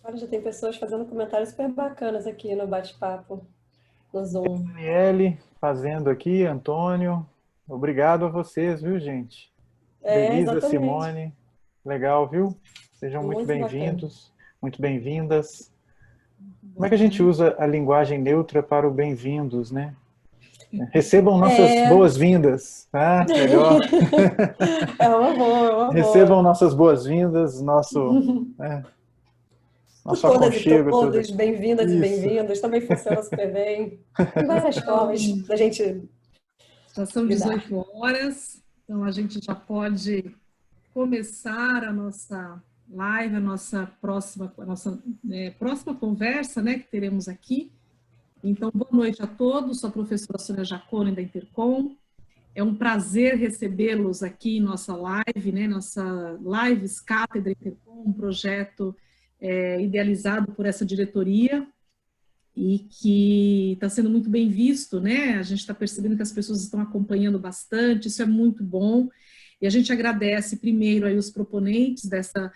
Olha, já tem pessoas fazendo comentários super bacanas aqui no bate-papo, no Zoom. Daniele fazendo aqui, Antônio. Obrigado a vocês, viu, gente? É, Belisa, exatamente. Simone, legal, viu? Sejam muito Muito bacana. bem-vindos, muito bem-vindas. Como é que a Bom, gente né? usa a linguagem neutra para o bem-vindos, né? Recebam nossas É, boas-vindas, tá? Melhor. é uma boa, é uma Recebam boa. nossas boas-vindas, né, nosso Todas e aconchego todo todos, aqui. bem-vindas e Isso. bem-vindos, também funciona super bem. Tem várias formas Então, da gente já são lidar. 18 horas, então a gente já pode começar a nossa live, próxima conversa, né, que teremos aqui. Então, boa noite a todos, sou a professora Sônia Jacone, da Intercom. É um prazer recebê-los aqui em nossa live, né, nossa Lives Cátedra Intercom, um projeto idealizado por essa diretoria, e que está sendo muito bem visto, né? A gente está percebendo que as pessoas estão acompanhando bastante, isso é muito bom. E a gente agradece primeiro aí os proponentes dessa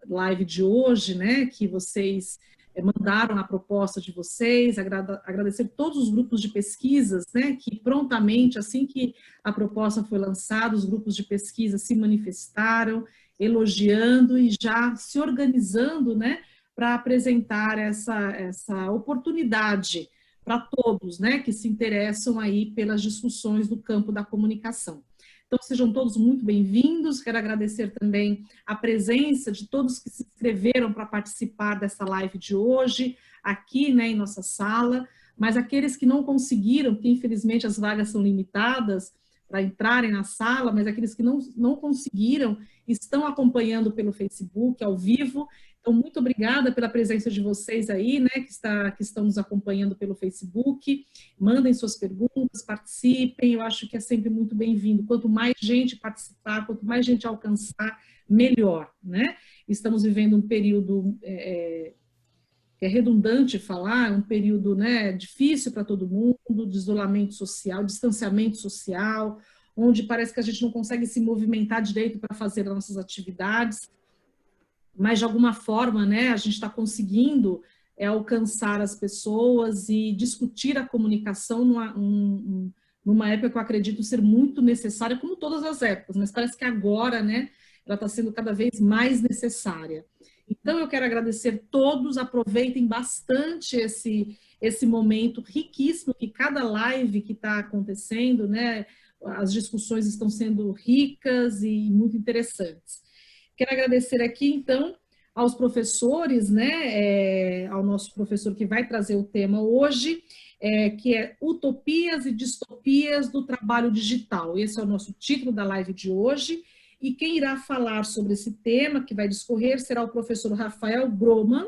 live de hoje, né? Que vocês mandaram a proposta de vocês, agradecer todos os grupos de pesquisas, né? Que prontamente, assim que a proposta foi lançada, os grupos de pesquisa se manifestaram, elogiando e já se organizando, né? Para apresentar essa oportunidade para todos, né, que se interessam aí pelas discussões do campo da comunicação. Então, sejam todos muito bem-vindos. Quero agradecer também a presença de todos que se inscreveram para participar dessa live de hoje, aqui, né, em nossa sala, mas aqueles que não conseguiram, porque infelizmente as vagas são limitadas para entrarem na sala, mas aqueles que não conseguiram, estão acompanhando pelo Facebook, ao vivo. Então, muito obrigada pela presença de vocês aí, né, que estão nos acompanhando pelo Facebook. Mandem suas perguntas, participem, eu acho que é sempre muito bem-vindo. Quanto mais gente participar, quanto mais gente alcançar, melhor, né? Estamos vivendo um período, é redundante falar, um período, né, difícil para todo mundo, de isolamento social, distanciamento social, onde parece que a gente não consegue se movimentar direito para fazer as nossas atividades, mas de alguma forma, né, a gente está conseguindo alcançar as pessoas e discutir a comunicação numa época que eu acredito ser muito necessária, como todas as épocas, mas parece que agora, né, ela está sendo cada vez mais necessária. Então, eu quero agradecer todos, aproveitem bastante esse momento riquíssimo, que cada live que está acontecendo, né, as discussões estão sendo ricas e muito interessantes. Quero agradecer aqui, então, aos professores, né, ao nosso professor que vai trazer o tema hoje, que é Utopias e Distopias do Trabalho Digital. Esse é o nosso título da live de hoje, e quem irá falar sobre esse tema, que vai discorrer, será o professor Rafael Groman,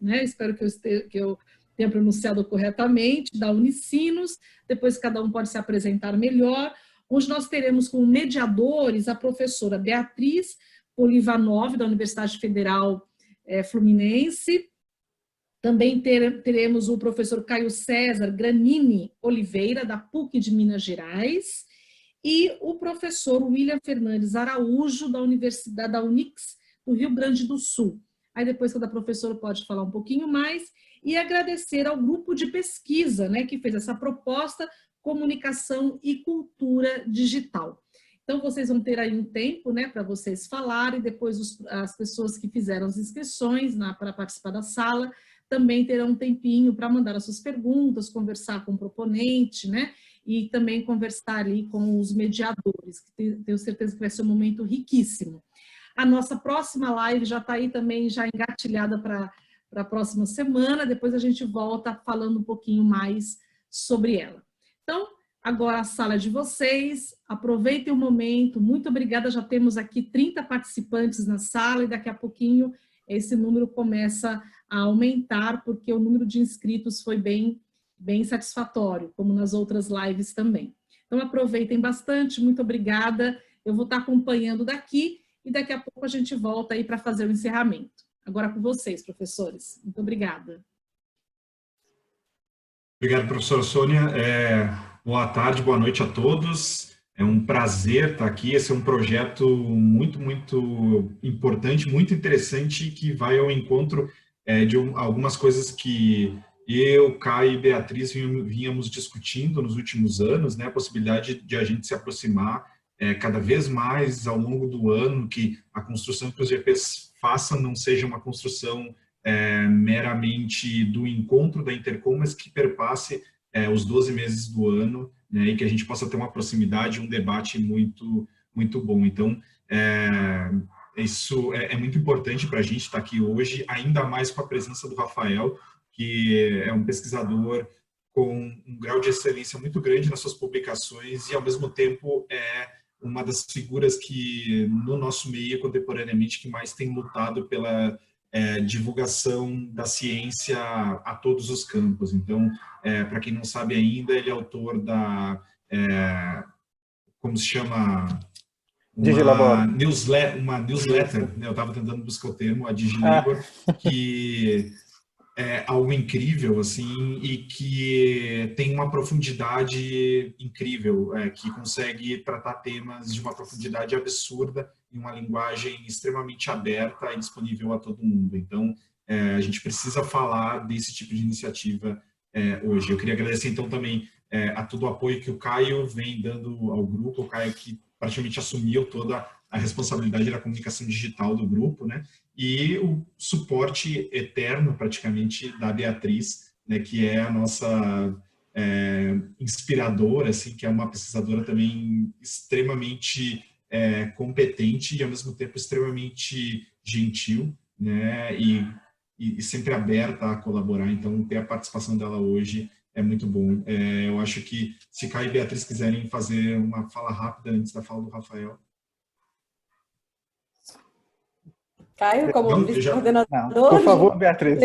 né, espero que eu tenha pronunciado corretamente, da Unicinos, depois cada um pode se apresentar melhor, onde nós teremos como mediadores a professora Beatriz Polivanov, da Universidade Federal Fluminense. Também teremos o professor Caio César Granini Oliveira, da PUC de Minas Gerais, e o professor William Fernandes Araújo, da Universidade da Unix, do Rio Grande do Sul. Aí depois cada professor pode falar um pouquinho mais, e agradecer ao grupo de pesquisa, né, que fez essa proposta, Comunicação e Cultura Digital. Então, vocês vão ter aí um tempo, né, para vocês falarem, e depois as pessoas que fizeram as inscrições para participar da sala também terão um tempinho para mandar as suas perguntas, conversar com o proponente, né, e também conversar ali com os mediadores, que tenho certeza que vai ser um momento riquíssimo. A nossa próxima live já está aí também, já engatilhada para a próxima semana, depois a gente volta falando um pouquinho mais sobre ela. Então, agora a sala de vocês, aproveitem o momento, muito obrigada, já temos aqui 30 participantes na sala e daqui a pouquinho esse número começa a aumentar, porque o número de inscritos foi bem satisfatório, como nas outras lives também. Então aproveitem bastante, muito obrigada, eu vou estar acompanhando daqui e daqui a pouco a gente volta aí para fazer o encerramento. Agora com vocês, professores. Muito obrigada. Obrigado, professora Sônia. Boa tarde, boa noite a todos. É um prazer estar aqui. Esse é um projeto muito, muito importante, muito interessante, que vai ao encontro de algumas coisas que eu, Caio e Beatriz vínhamos discutindo nos últimos anos, né, a possibilidade de a gente se aproximar cada vez mais ao longo do ano, que a construção que os GPs façam não seja uma construção meramente do encontro da Intercom, mas que perpasse os 12 meses do ano, né, e que a gente possa ter uma proximidade, um debate muito, muito bom. Então, isso é muito importante para a gente estar aqui hoje, ainda mais com a presença do Rafael, que é um pesquisador com um grau de excelência muito grande nas suas publicações e, ao mesmo tempo, uma das figuras que, no nosso meio, contemporaneamente, que mais tem lutado pela divulgação da ciência a todos os campos. Então, para quem não sabe ainda, ele é autor da, como se chama? Uma newsletter, né? Eu estava tentando buscar o termo, a Digilabor, que é algo incrível, assim, e que tem uma profundidade incrível, que consegue tratar temas de uma profundidade absurda em uma linguagem extremamente aberta e disponível a todo mundo. Então, a gente precisa falar desse tipo de iniciativa hoje. Eu queria agradecer, então, também a todo o apoio que o Caio vem dando ao grupo, o Caio que praticamente assumiu toda a responsabilidade da comunicação digital do grupo, né? E o suporte eterno, praticamente, da Beatriz, né, que é a nossa inspiradora, assim, que é uma pesquisadora também extremamente competente e, ao mesmo tempo, extremamente gentil, né, e sempre aberta a colaborar. Então, ter a participação dela hoje é muito bom. Eu acho que, se Caio e Beatriz quiserem fazer uma fala rápida antes da fala do Rafael. Caio, como vice-coordenador. Por favor, Beatriz.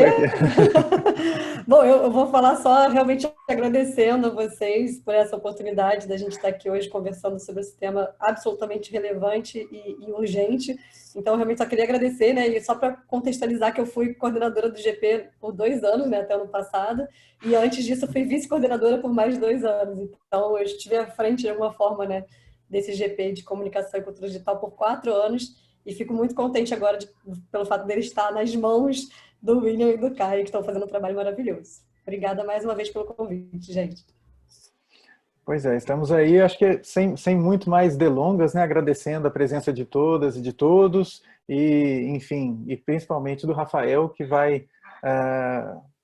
Bom, eu vou falar só realmente agradecendo a vocês por essa oportunidade da gente estar aqui hoje conversando sobre esse tema absolutamente relevante e urgente. Então, realmente só queria agradecer, né? E só para contextualizar que eu fui coordenadora do GP por 2 anos, né? Até ano passado. E antes disso, eu fui vice-coordenadora por mais 2 anos. Então, eu estive à frente, de alguma forma, né? Desse GP de comunicação e cultura digital por 4 anos. E fico muito contente agora pelo fato dele estar nas mãos do William e do Caio, que estão fazendo um trabalho maravilhoso. Obrigada mais uma vez pelo convite, gente. Pois é, estamos aí, acho que sem muito mais delongas, né? Agradecendo a presença de todas e de todos, e, enfim, e principalmente do Rafael, que vai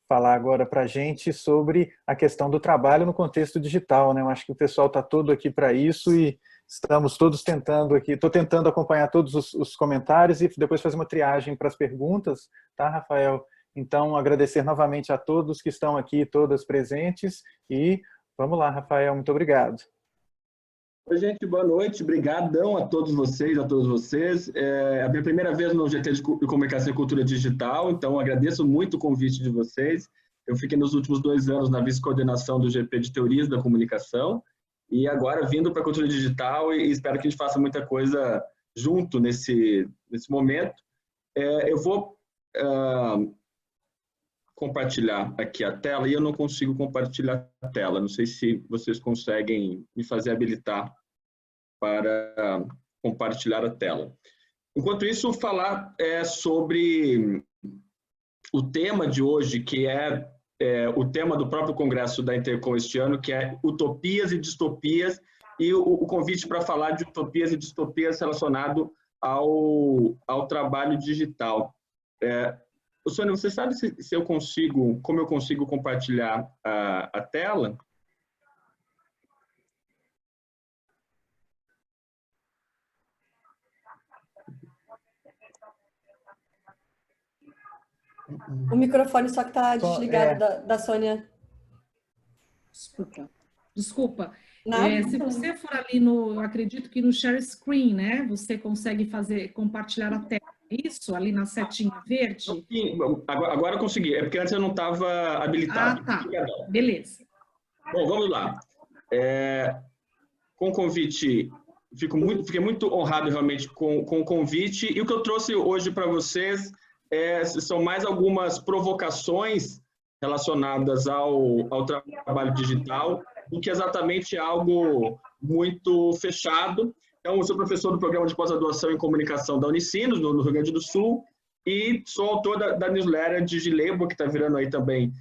falar agora para a gente sobre a questão do trabalho no contexto digital, né? Eu acho que o pessoal está todo aqui para isso e estamos todos tentando aqui, estou tentando acompanhar todos os comentários e depois fazer uma triagem para as perguntas, tá, Rafael? Então, agradecer novamente a todos que estão aqui, todas presentes, e vamos lá, Rafael, muito obrigado. Oi, gente, boa noite, obrigadão a todos vocês, a todos vocês. É a minha primeira vez no GT de Comunicação e Cultura Digital, então agradeço muito o convite de vocês. Eu fiquei nos últimos 2 anos na vice-coordenação do GP de Teorias da Comunicação, e agora vindo para a cultura digital e espero que a gente faça muita coisa junto nesse momento. Eu vou compartilhar aqui a tela e eu não consigo compartilhar a tela. Não sei se vocês conseguem me fazer habilitar para compartilhar a tela. Enquanto isso, falar sobre o tema de hoje, que é o tema do próprio congresso da Intercom este ano, que é utopias e distopias, e o convite para falar de utopias e distopias relacionado ao trabalho digital. Sônia, você sabe se eu consigo, como eu consigo compartilhar a tela? O microfone só que está desligado da Sônia. Desculpa. Nada, se você for ali eu acredito que no share screen, né? Você consegue compartilhar a tela. Isso, ali na setinha verde? Sim, agora eu consegui. É porque antes eu não estava habilitado. Ah, tá. Beleza. Bom, vamos lá. Com o convite, fiquei muito honrado realmente com o convite. E o que eu trouxe hoje para vocês são mais algumas provocações relacionadas ao trabalho digital, do que exatamente algo muito fechado. Então, eu sou professor do programa de pós-graduação em comunicação da Unicinos, no Rio Grande do Sul, e sou autor da newsletter DigiLabor, que está virando aí também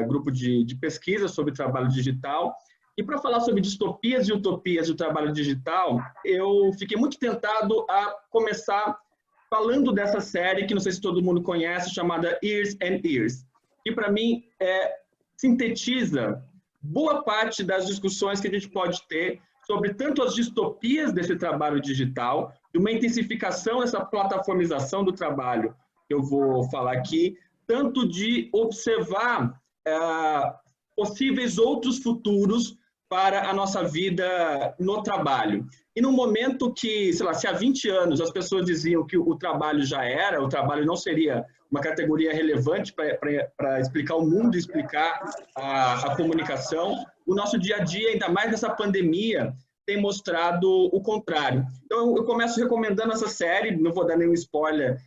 grupo de pesquisa sobre trabalho digital. E para falar sobre distopias e utopias do trabalho digital, eu fiquei muito tentado a começar falando dessa série, que não sei se todo mundo conhece, chamada Years and Years, que para mim sintetiza boa parte das discussões que a gente pode ter sobre tanto as distopias desse trabalho digital, de uma intensificação dessa plataformização do trabalho, que eu vou falar aqui, tanto de observar possíveis outros futuros para a nossa vida no trabalho. E no momento que, sei lá, se há 20 anos as pessoas diziam que o trabalho já era, o trabalho não seria uma categoria relevante para explicar o mundo, explicar a comunicação, o nosso dia a dia, ainda mais nessa pandemia, tem mostrado o contrário. Então, eu começo recomendando essa série, não vou dar nenhum spoiler,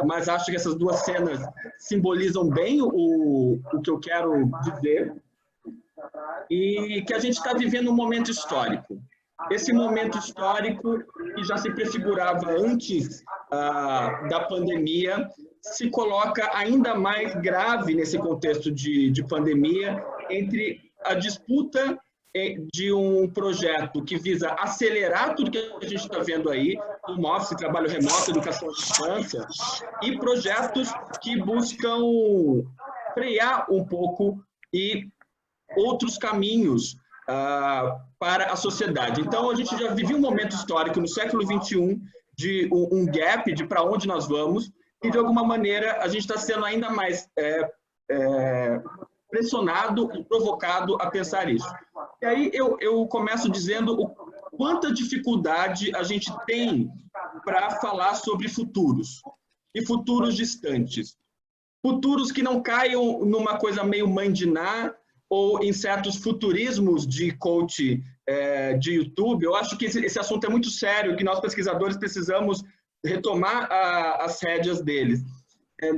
mas acho que essas duas cenas simbolizam bem o que eu quero dizer, e que a gente está vivendo um momento histórico. Esse momento histórico, que já se prefigurava antes da pandemia, se coloca ainda mais grave nesse contexto de pandemia, entre a disputa de um projeto que visa acelerar tudo que a gente está vendo aí, home office, trabalho remoto, educação à distância, e projetos que buscam frear um pouco e outros caminhos para a sociedade. Então, a gente já viveu um momento histórico no século XXI de um gap de para onde nós vamos, e de alguma maneira a gente está sendo ainda mais pressionado e provocado a pensar isso. E aí eu começo dizendo quanta dificuldade a gente tem para falar sobre futuros, e futuros distantes. Futuros que não caiam numa coisa meio mandiná, ou em certos futurismos de coach de YouTube. Eu acho que esse assunto é muito sério, que nós pesquisadores precisamos retomar as rédeas deles.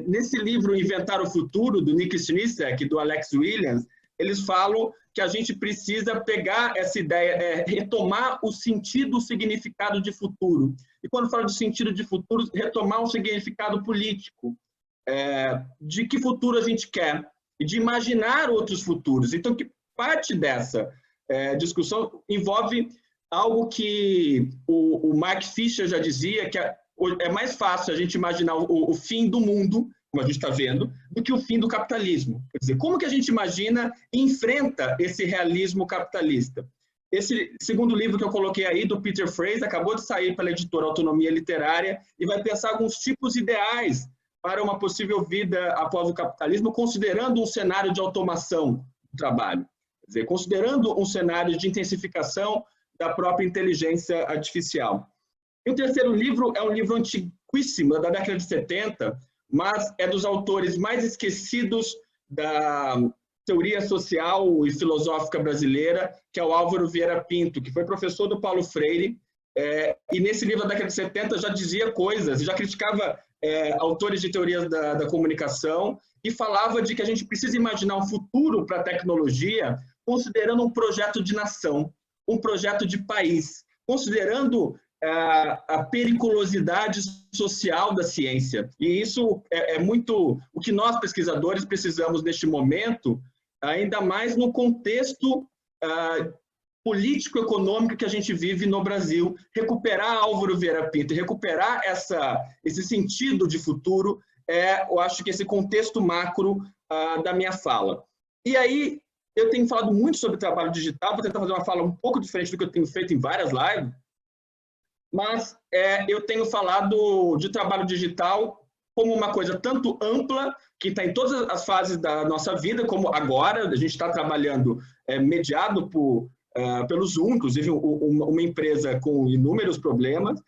Nesse livro Inventar o Futuro, do Nick Sniszek e do Alex Williams, eles falam que a gente precisa pegar essa ideia, retomar o sentido, o significado de futuro. E quando falo de sentido de futuro, retomar o significado político. De que futuro a gente quer? E de imaginar outros futuros. Então, que parte dessa discussão envolve algo que o Mark Fisher já dizia, que é mais fácil a gente imaginar o fim do mundo, como a gente está vendo, do que o fim do capitalismo. Quer dizer, como que a gente imagina e enfrenta esse realismo capitalista? Esse segundo livro que eu coloquei aí, do Peter Fraser, acabou de sair pela editora Autonomia Literária, e vai pensar alguns tipos ideais para uma possível vida após o capitalismo, considerando um cenário de automação do trabalho, quer dizer, considerando um cenário de intensificação da própria inteligência artificial. E o terceiro livro é um livro antiquíssimo, da década de 70, mas é dos autores mais esquecidos da teoria social e filosófica brasileira, que é o Álvaro Vieira Pinto, que foi professor do Paulo Freire, e nesse livro da década de 70 já dizia coisas, já criticava autores de teorias da comunicação e falava de que a gente precisa imaginar um futuro para a tecnologia considerando um projeto de nação, um projeto de país, considerando a periculosidade social da ciência. E isso é muito o que nós, pesquisadores, precisamos neste momento, ainda mais no contexto político-econômico que a gente vive no Brasil, recuperar Álvaro Vieira Pinto, recuperar esse sentido de futuro, eu acho que esse contexto macro da minha fala. E aí, eu tenho falado muito sobre trabalho digital, vou tentar fazer uma fala um pouco diferente do que eu tenho feito em várias lives, mas eu tenho falado de trabalho digital como uma coisa tanto ampla, que está em todas as fases da nossa vida, como agora, a gente está trabalhando mediado pelo Zoom, inclusive uma empresa com inúmeros problemas,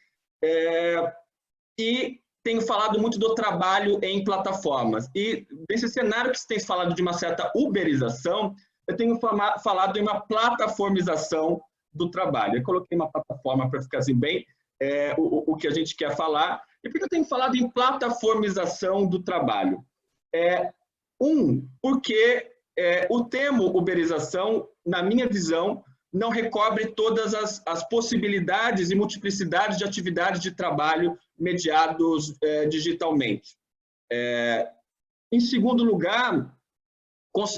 e tenho falado muito do trabalho em plataformas. E nesse cenário que se tem falado de uma certa uberização, eu tenho falado em uma plataformização do trabalho. Eu coloquei uma plataforma para ficar assim bem o que a gente quer falar. E por que eu tenho falado em plataformização do trabalho? Porque o termo uberização, na minha visão, não recobre todas as possibilidades e multiplicidades de atividades de trabalho mediados digitalmente. Em segundo lugar,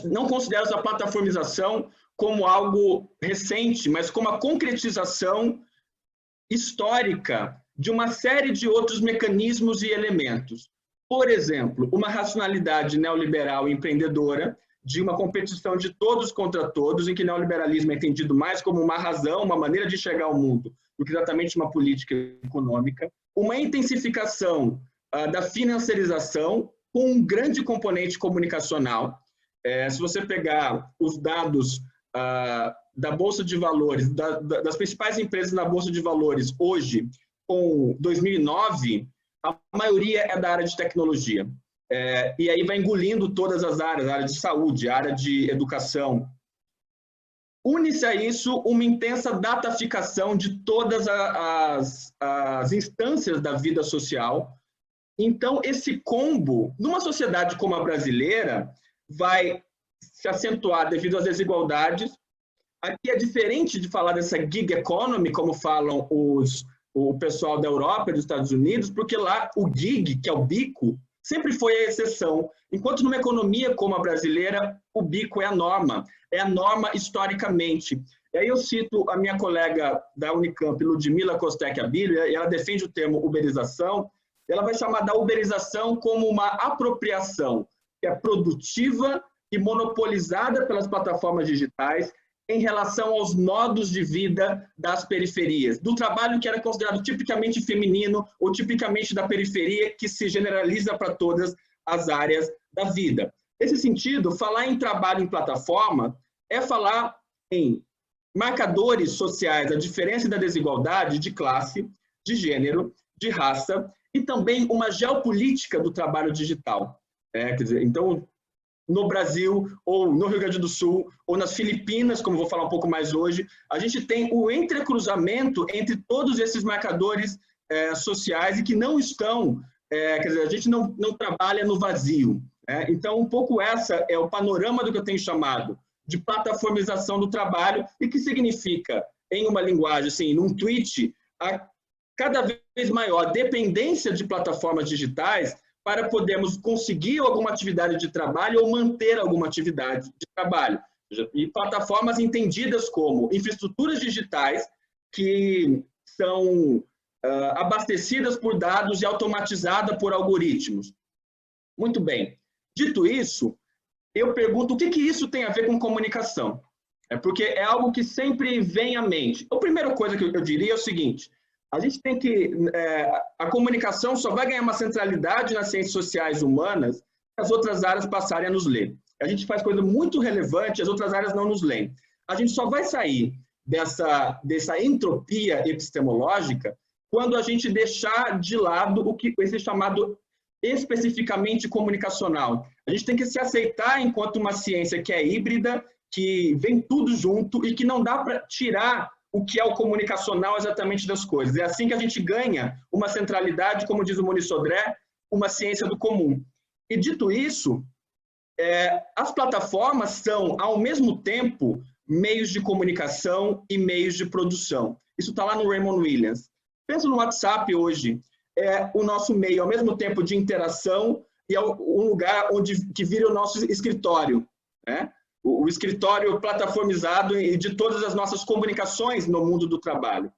não considero essa plataformização como algo recente, mas como a concretização histórica de uma série de outros mecanismos e elementos. Por exemplo, uma racionalidade neoliberal e empreendedora, de uma competição de todos contra todos, em que neoliberalismo é entendido mais como uma razão, uma maneira de enxergar o mundo, do que exatamente uma política econômica. Uma intensificação da financiarização, com um grande componente comunicacional. Se você pegar os dados da Bolsa de Valores, das principais empresas na Bolsa de Valores hoje, com 2009, a maioria é da área de tecnologia. E aí vai engolindo todas as áreas, a área de saúde, a área de educação. Une-se a isso uma intensa dataficação de todas as instâncias da vida social. Então, esse combo, numa sociedade como a brasileira, vai se acentuar devido às desigualdades. Aqui é diferente de falar dessa gig economy, como falam o pessoal da Europa e dos Estados Unidos, porque lá o gig, que é o bico, sempre foi a exceção. Enquanto numa economia como a brasileira, o bico é a norma historicamente. E aí eu cito a minha colega da Unicamp, Ludmila Costec Abílio, e ela defende o termo uberização. Ela vai chamar da uberização como uma apropriação que é produtiva e monopolizada pelas plataformas digitais em relação aos modos de vida das periferias, do trabalho que era considerado tipicamente feminino ou tipicamente da periferia, que se generaliza para todas as áreas da vida. Nesse sentido, falar em trabalho em plataforma é falar em marcadores sociais, a diferença da desigualdade de classe, de gênero, de raça, e também uma geopolítica do trabalho digital. Quer dizer, então, no Brasil, ou no Rio Grande do Sul, ou nas Filipinas, como vou falar um pouco mais hoje, a gente tem o entrecruzamento entre todos esses marcadores sociais e que não estão, quer dizer, a gente não trabalha no vazio. Então, um pouco essa é o panorama do que eu tenho chamado de plataformização do trabalho e que significa, em uma linguagem, assim, num tweet, a cada vez maior dependência de plataformas digitais para podermos conseguir alguma atividade de trabalho ou manter alguma atividade de trabalho. E plataformas entendidas como infraestruturas digitais que são abastecidas por dados e automatizadas por algoritmos. Muito bem. Dito isso, eu pergunto o que isso tem a ver com comunicação? Porque é algo que sempre vem à mente. A primeira coisa que eu diria é o seguinte: a gente tem que... a comunicação só vai ganhar uma centralidade nas ciências sociais humanas se as outras áreas passarem a nos ler. A gente faz coisa muito relevante, as outras áreas não nos leem. A gente só vai sair dessa entropia epistemológica quando a gente deixar de lado o que esse chamado especificamente comunicacional. A gente tem que se aceitar enquanto uma ciência que é híbrida, que vem tudo junto e que não dá para tirar o que é o comunicacional exatamente das coisas. É assim que a gente ganha uma centralidade, como diz o Moniz Sodré, uma ciência do comum. E dito isso, as plataformas são, ao mesmo tempo, meios de comunicação e meios de produção. Isso está lá no Raymond Williams. Pensa no WhatsApp hoje. É o nosso meio, ao mesmo tempo, de interação e é um lugar que vira o nosso escritório, né? O escritório plataformizado e de todas as nossas comunicações no mundo do trabalho.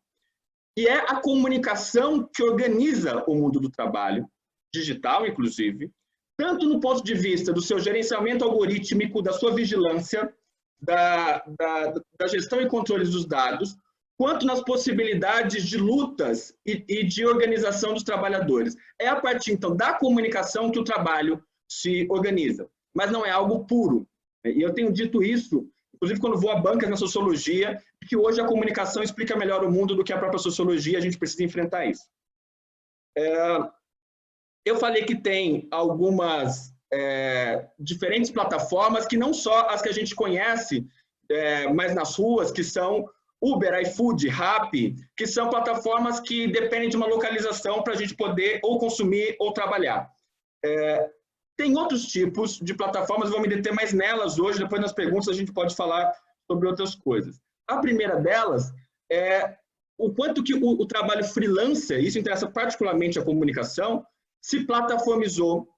E é a comunicação que organiza o mundo do trabalho, digital, inclusive, tanto no ponto de vista do seu gerenciamento algorítmico, da sua vigilância, da gestão e controle dos dados, quanto nas possibilidades de lutas e de organização dos trabalhadores. É a partir, então, da comunicação que o trabalho se organiza, mas não é algo puro. E eu tenho dito isso, inclusive quando vou a bancas na sociologia, que hoje a comunicação explica melhor o mundo do que a própria sociologia, a gente precisa enfrentar isso. Eu falei que tem algumas diferentes plataformas, que não só as que a gente conhece, mas nas ruas, que são Uber, iFood, Rappi, que são plataformas que dependem de uma localização para a gente poder ou consumir ou trabalhar. Tem outros tipos de plataformas, vou me deter mais nelas hoje, depois nas perguntas a gente pode falar sobre outras coisas. A primeira delas é o quanto que o trabalho freelancer, isso interessa particularmente a comunicação, se plataformizou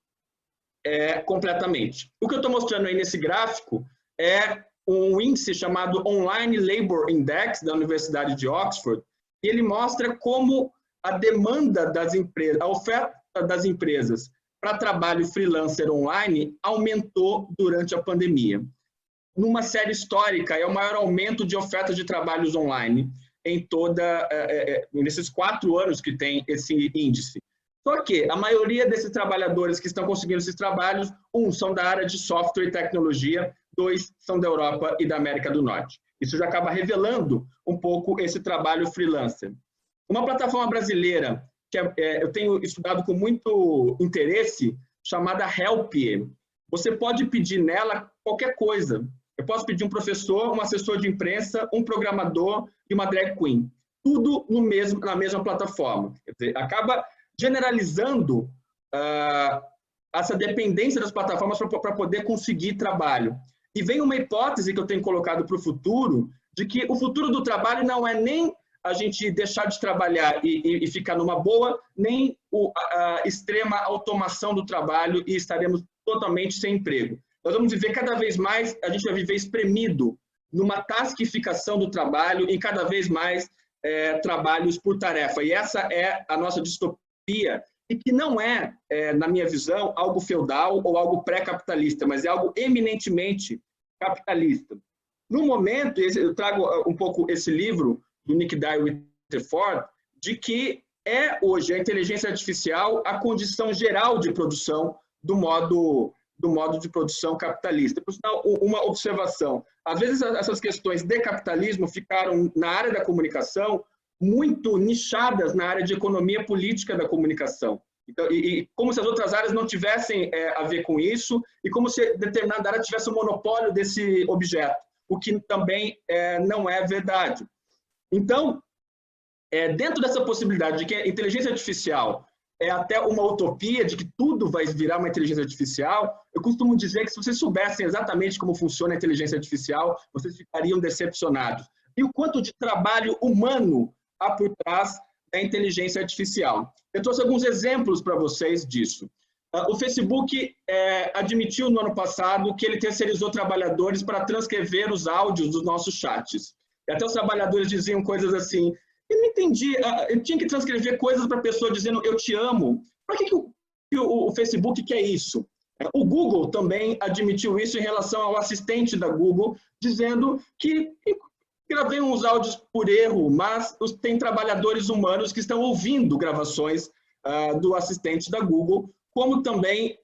completamente. O que eu estou mostrando aí nesse gráfico é um índice chamado Online Labor Index da Universidade de Oxford, e ele mostra como a demanda das empresas, a oferta das empresas para trabalho freelancer online aumentou durante a pandemia. Numa série histórica, é o maior aumento de oferta de trabalhos online em nesses 4 anos que tem esse índice. Só que a maioria desses trabalhadores que estão conseguindo esses trabalhos, 1, são da área de software e tecnologia, 2, são da Europa e da América do Norte. Isso já acaba revelando um pouco esse trabalho freelancer. Uma plataforma brasileira que eu tenho estudado com muito interesse, chamada Help. Você pode pedir nela qualquer coisa. Eu posso pedir um professor, um assessor de imprensa, um programador e uma drag queen. Tudo na mesma plataforma. Quer dizer, acaba generalizando essa dependência das plataformas para poder conseguir trabalho. E vem uma hipótese que eu tenho colocado para o futuro, de que o futuro do trabalho não é nem a gente deixar de trabalhar e ficar numa boa, nem a extrema automação do trabalho e estaremos totalmente sem emprego. Nós vamos viver cada vez mais, a gente vai viver espremido numa taskificação do trabalho e cada vez mais trabalhos por tarefa. E essa é a nossa distopia, e que não é, na minha visão, algo feudal ou algo pré-capitalista, mas é algo eminentemente capitalista. No momento, eu trago um pouco esse livro do Nick Dyer Rutherford, de que hoje a inteligência artificial a condição geral de produção do modo de produção capitalista. Por sinal, uma observação. Às vezes, essas questões de capitalismo ficaram, na área da comunicação, muito nichadas na área de economia política da comunicação. Então, e como se as outras áreas não tivessem a ver com isso, e como se determinada área tivesse o monopólio desse objeto, o que também não é verdade. Então, dentro dessa possibilidade de que a inteligência artificial é até uma utopia de que tudo vai virar uma inteligência artificial, eu costumo dizer que se vocês soubessem exatamente como funciona a inteligência artificial, vocês ficariam decepcionados. E o quanto de trabalho humano há por trás da inteligência artificial. Eu trouxe alguns exemplos para vocês disso. O Facebook admitiu no ano passado que ele terceirizou trabalhadores para transcrever os áudios dos nossos chats. E até os trabalhadores diziam coisas assim: eu não entendi, eu tinha que transcrever coisas para a pessoa dizendo eu te amo. Para que o Facebook quer isso? O Google também admitiu isso em relação ao assistente da Google, dizendo que gravei uns áudios por erro, mas tem trabalhadores humanos que estão ouvindo gravações do assistente da Google, como também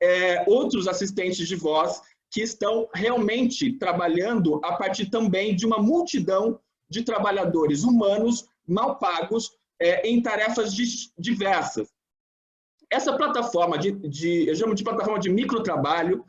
outros assistentes de voz que estão realmente trabalhando a partir também de uma multidão de trabalhadores humanos mal pagos em tarefas diversas. Essa plataforma eu chamo de plataforma de microtrabalho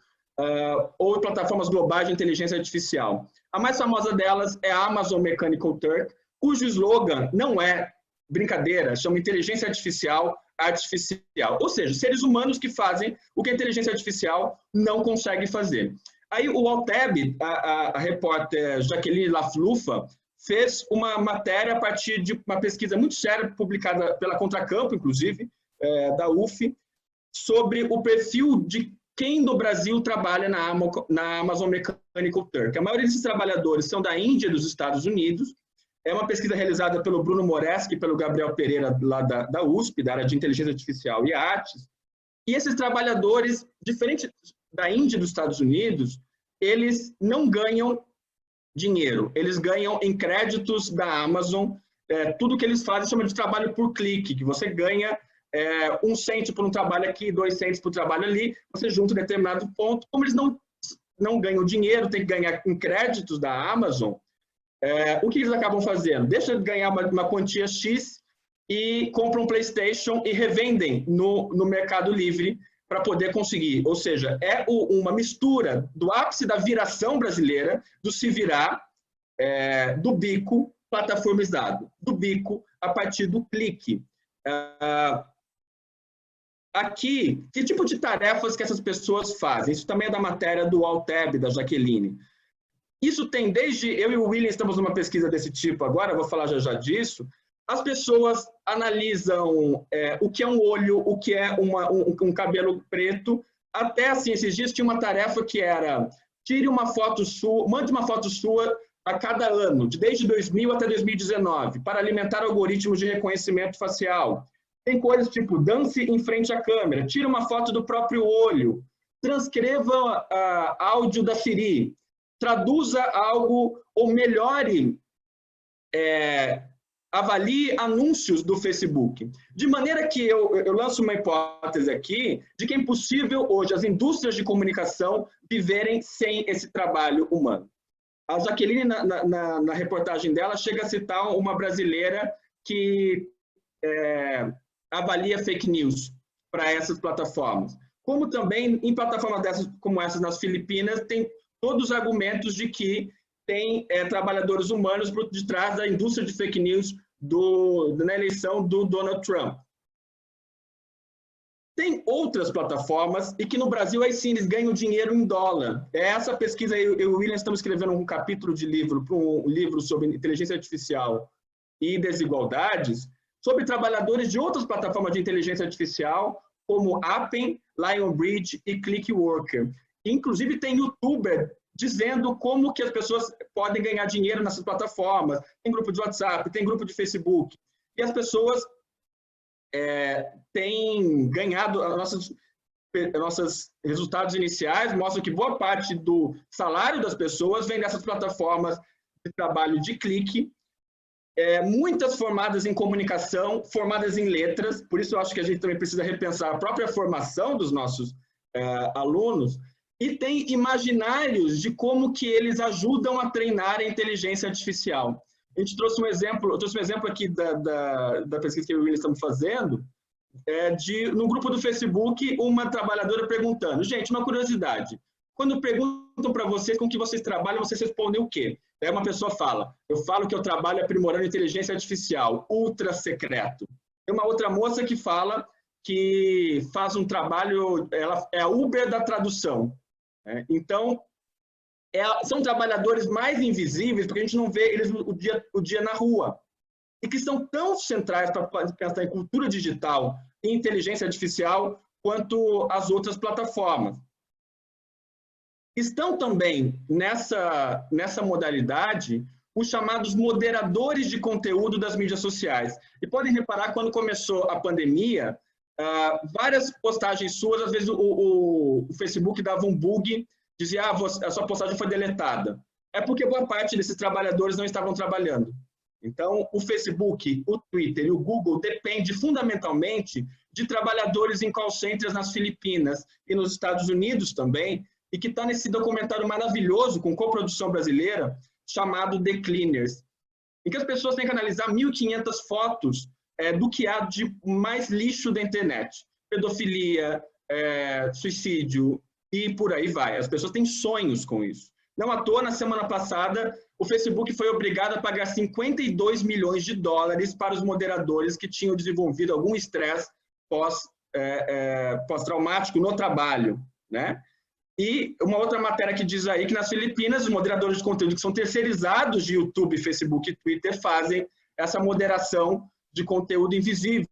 ou plataformas globais de inteligência artificial. A mais famosa delas é a Amazon Mechanical Turk, cujo slogan não é brincadeira, chama inteligência artificial artificial. Ou seja, seres humanos que fazem o que a inteligência artificial não consegue fazer. Aí o Alteb, a repórter Jaqueline Laflufa, fez uma matéria a partir de uma pesquisa muito séria, publicada pela Contracampo, inclusive, da UF, sobre o perfil de quem do Brasil trabalha na Amazon Mechanical Turk. A maioria desses trabalhadores são da Índia e dos Estados Unidos. É uma pesquisa realizada pelo Bruno Moreski e pelo Gabriel Pereira, lá da USP, da área de Inteligência Artificial e Artes. E esses trabalhadores, diferente da Índia e dos Estados Unidos, eles não ganham dinheiro, eles ganham em créditos da Amazon. Tudo que eles fazem chama de trabalho por clique, que você ganha 1 cento por um trabalho aqui, 2 centos por um trabalho ali, você junta um determinado ponto. Como eles não ganham dinheiro, tem que ganhar em créditos da Amazon, o que eles acabam fazendo? Deixa de ganhar uma quantia X e compram um PlayStation e revendem no Mercado Livre para poder conseguir. Ou seja, uma mistura do ápice da viração brasileira, do se virar, do bico plataformizado, do bico a partir do clique. Aqui, que tipo de tarefas que essas pessoas fazem? Isso também é da matéria do Alteb, da Jaqueline. Isso tem desde... Eu e o William estamos numa pesquisa desse tipo agora, vou falar já disso. As pessoas analisam o que é um olho, o que é um cabelo preto, até assim, esses dias tinha uma tarefa que era tire uma foto sua, mande uma foto sua a cada ano, desde 2000 até 2019, para alimentar algoritmos de reconhecimento facial. Tem coisas tipo, dance em frente à câmera, tire uma foto do próprio olho, transcreva áudio da Siri, traduza algo ou melhore, avalie anúncios do Facebook. De maneira que eu lanço uma hipótese aqui de que é impossível hoje as indústrias de comunicação viverem sem esse trabalho humano. A Jaqueline, na reportagem dela, chega a citar uma brasileira que avalia fake news para essas plataformas. Como também em plataformas como essas nas Filipinas, tem todos os argumentos de que tem trabalhadores humanos por detrás da indústria de fake news na eleição do Donald Trump. Tem outras plataformas e que no Brasil, aí sim, eles ganham dinheiro em dólar. Essa pesquisa, eu e o William estamos escrevendo um capítulo de livro, para um livro sobre inteligência artificial e desigualdades, sobre trabalhadores de outras plataformas de inteligência artificial, como Appen, Lionbridge e Clickworker. Inclusive tem youtuber dizendo como que as pessoas podem ganhar dinheiro nessas plataformas. Tem grupo de WhatsApp, tem grupo de Facebook. E as pessoas têm ganhado, nossos resultados iniciais mostram que boa parte do salário das pessoas vem dessas plataformas de trabalho de clique, muitas formadas em comunicação, formadas em letras, por isso eu acho que a gente também precisa repensar a própria formação dos nossos alunos, e tem imaginários de como que eles ajudam a treinar a inteligência artificial. A gente trouxe um exemplo, eu trouxe um exemplo aqui da pesquisa que eu e o William estamos fazendo, no grupo do Facebook, uma trabalhadora perguntando, gente, uma curiosidade, quando perguntam para vocês com que vocês trabalham, vocês respondem o quê? Aí uma pessoa fala, eu falo que eu trabalho aprimorando inteligência artificial, ultra secreto. Tem uma outra moça que fala que faz um trabalho, ela é a Uber da tradução. Então, são trabalhadores mais invisíveis, porque a gente não vê eles o dia na rua, e que são tão centrais para pensar em cultura digital e inteligência artificial quanto as outras plataformas. Estão também nessa modalidade os chamados moderadores de conteúdo das mídias sociais. E podem reparar, quando começou a pandemia, várias postagens suas, às vezes o Facebook dava um bug, dizia, a sua postagem foi deletada. É porque boa parte desses trabalhadores não estavam trabalhando. Então, o Facebook, o Twitter e o Google dependem fundamentalmente de trabalhadores em call centers nas Filipinas e nos Estados Unidos também, e que está nesse documentário maravilhoso, com coprodução brasileira, chamado The Cleaners, em que as pessoas têm que analisar 1.500 fotos do que há de mais lixo da internet. Pedofilia, suicídio e por aí vai. As pessoas têm sonhos com isso. Não à toa, na semana passada, o Facebook foi obrigado a pagar 52 milhões de dólares para os moderadores que tinham desenvolvido algum estresse pós-traumático no trabalho, né? E uma outra matéria que diz aí que nas Filipinas, os moderadores de conteúdo que são terceirizados de YouTube, Facebook e Twitter fazem essa moderação de conteúdo invisível.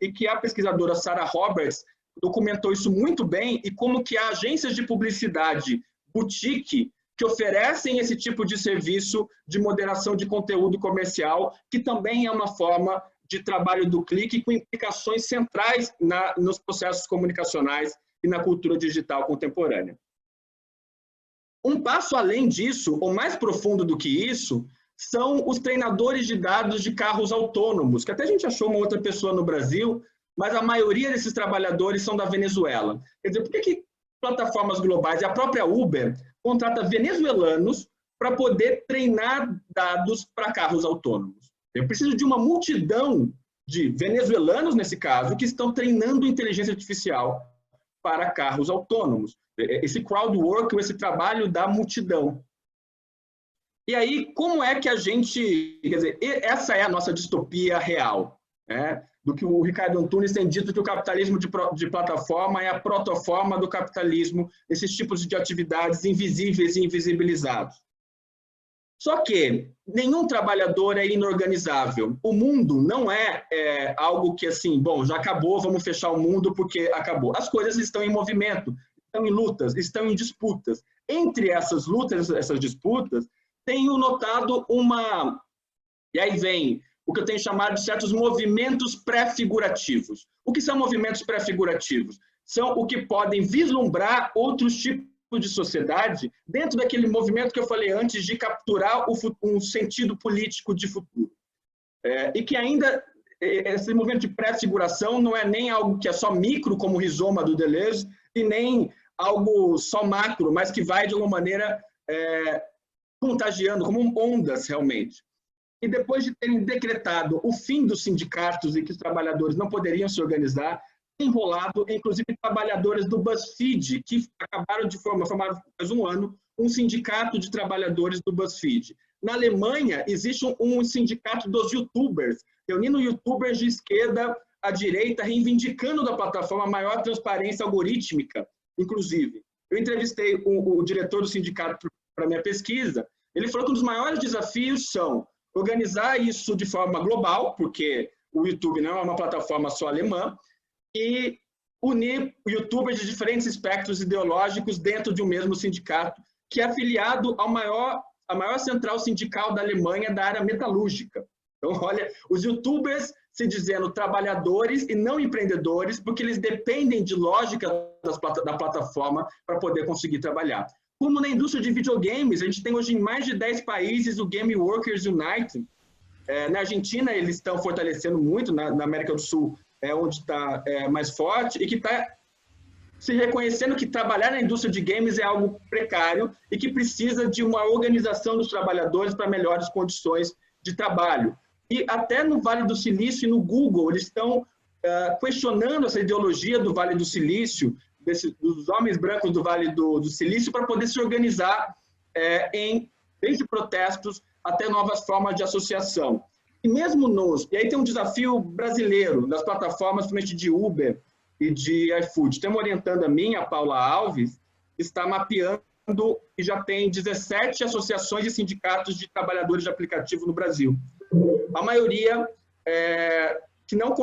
E que a pesquisadora Sarah Roberts documentou isso muito bem, e como que há agências de publicidade boutique que oferecem esse tipo de serviço de moderação de conteúdo comercial, que também é uma forma de trabalho do clique com implicações centrais nos processos comunicacionais e na cultura digital contemporânea. Um passo além disso, ou mais profundo do que isso, são os treinadores de dados de carros autônomos, que até a gente achou uma outra pessoa no Brasil, mas a maioria desses trabalhadores são da Venezuela. Quer dizer, por que plataformas globais e a própria Uber contrata venezuelanos para poder treinar dados para carros autônomos? Eu preciso de uma multidão de venezuelanos, nesse caso, que estão treinando inteligência artificial para carros autônomos. Esse crowd work, esse trabalho da multidão. E aí, como é que a gente... Quer dizer, essa é a nossa distopia real, né? Do que o Ricardo Antunes tem dito, que o capitalismo de plataforma é a protoforma do capitalismo, esses tipos de atividades invisíveis e invisibilizados. Só que nenhum trabalhador é inorganizável. O mundo não é algo que, assim, bom, já acabou, vamos fechar o mundo porque acabou. As coisas estão em movimento estão em lutas, estão em disputas. Entre essas lutas, essas disputas, tenho notado uma... E aí vem o que eu tenho chamado de certos movimentos pré-figurativos. O que são movimentos pré-figurativos? São o que podem vislumbrar outros tipos de sociedade dentro daquele movimento que eu falei antes de capturar um sentido político de futuro. E que ainda, esse movimento de pré-figuração não é nem algo que é só micro, como o rizoma do Deleuze, e nem algo só macro, mas que vai, de alguma maneira, contagiando, como ondas, realmente. E depois de terem decretado o fim dos sindicatos e que os trabalhadores não poderiam se organizar, enrolado, inclusive, trabalhadores do BuzzFeed, que acabaram de formar faz um ano, um sindicato de trabalhadores do BuzzFeed. Na Alemanha, existe um sindicato dos youtubers, reunindo youtubers de esquerda à direita, reivindicando da plataforma a maior transparência algorítmica, inclusive. Eu entrevistei o diretor do sindicato para minha pesquisa, ele falou que um dos maiores desafios são organizar isso de forma global, porque o YouTube não é uma plataforma só alemã, e unir youtubers de diferentes espectros ideológicos dentro de um mesmo sindicato, que é afiliado à maior central sindical da Alemanha da área metalúrgica. Então, olha, os youtubers se dizendo trabalhadores e não empreendedores, porque eles dependem de lógica da plataforma para poder conseguir trabalhar. Como na indústria de videogames, a gente tem hoje em mais de 10 países o Game Workers United. Na Argentina, eles estão fortalecendo muito, na América do Sul é onde está mais forte, e que está se reconhecendo que trabalhar na indústria de games é algo precário e que precisa de uma organização dos trabalhadores para melhores condições de trabalho. E até no Vale do Silício e no Google, eles estão questionando essa ideologia do Vale do Silício, dos homens brancos do Vale do Silício, para poder se organizar desde protestos até novas formas de associação. E mesmo e aí tem um desafio brasileiro das plataformas, principalmente de Uber e de iFood. Estamos orientando a mim, a Paula Alves, que está mapeando e já tem 17 associações e sindicatos de trabalhadores de aplicativo no Brasil. A maioria que não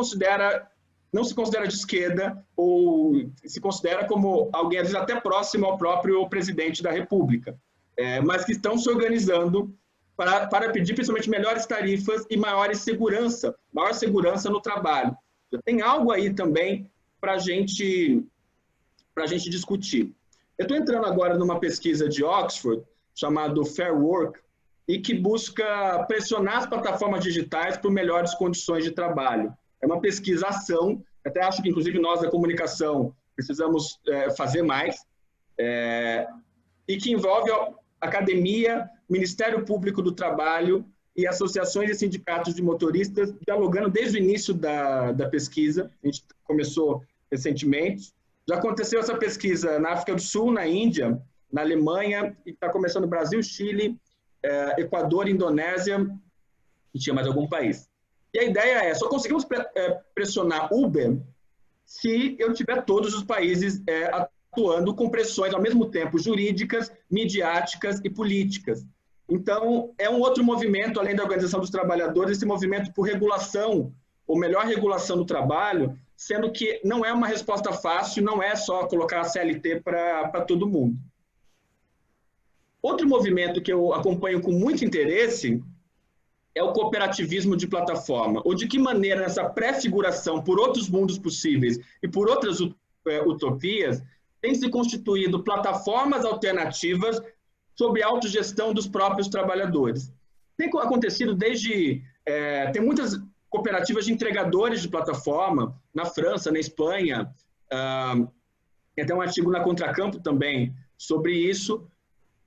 se considera de esquerda ou se considera como alguém, às vezes, até próximo ao próprio presidente da República, mas que estão se organizando para pedir, principalmente, melhores tarifas e maior segurança no trabalho. Já tem algo aí também para a gente discutir. Eu estou entrando agora numa pesquisa de Oxford, chamada Fair Work, e que busca pressionar as plataformas digitais por melhores condições de trabalho. É uma pesquisa-ação, até acho que, inclusive, nós da comunicação precisamos fazer mais, e que envolve a academia, Ministério Público do Trabalho e associações e sindicatos de motoristas, dialogando desde o início da pesquisa. A gente começou recentemente. Já aconteceu essa pesquisa na África do Sul, na Índia, na Alemanha, e está começando no Brasil, Chile, Equador, Indonésia, e tinha mais algum país. E a ideia só conseguimos pressionar Uber se eu tiver todos os países atuando com pressões ao mesmo tempo jurídicas, midiáticas e políticas. Então, é um outro movimento, além da organização dos trabalhadores, esse movimento por regulação, ou melhor regulação do trabalho, sendo que não é uma resposta fácil, não é só colocar a CLT para todo mundo. Outro movimento que eu acompanho com muito interesse é o cooperativismo de plataforma, ou de que maneira essa pré-figuração por outros mundos possíveis e por outras utopias tem se constituído plataformas alternativas sobre a autogestão dos próprios trabalhadores. Tem acontecido tem muitas cooperativas de entregadores de plataforma, na França, na Espanha, tem até um artigo na Contracampo também sobre isso.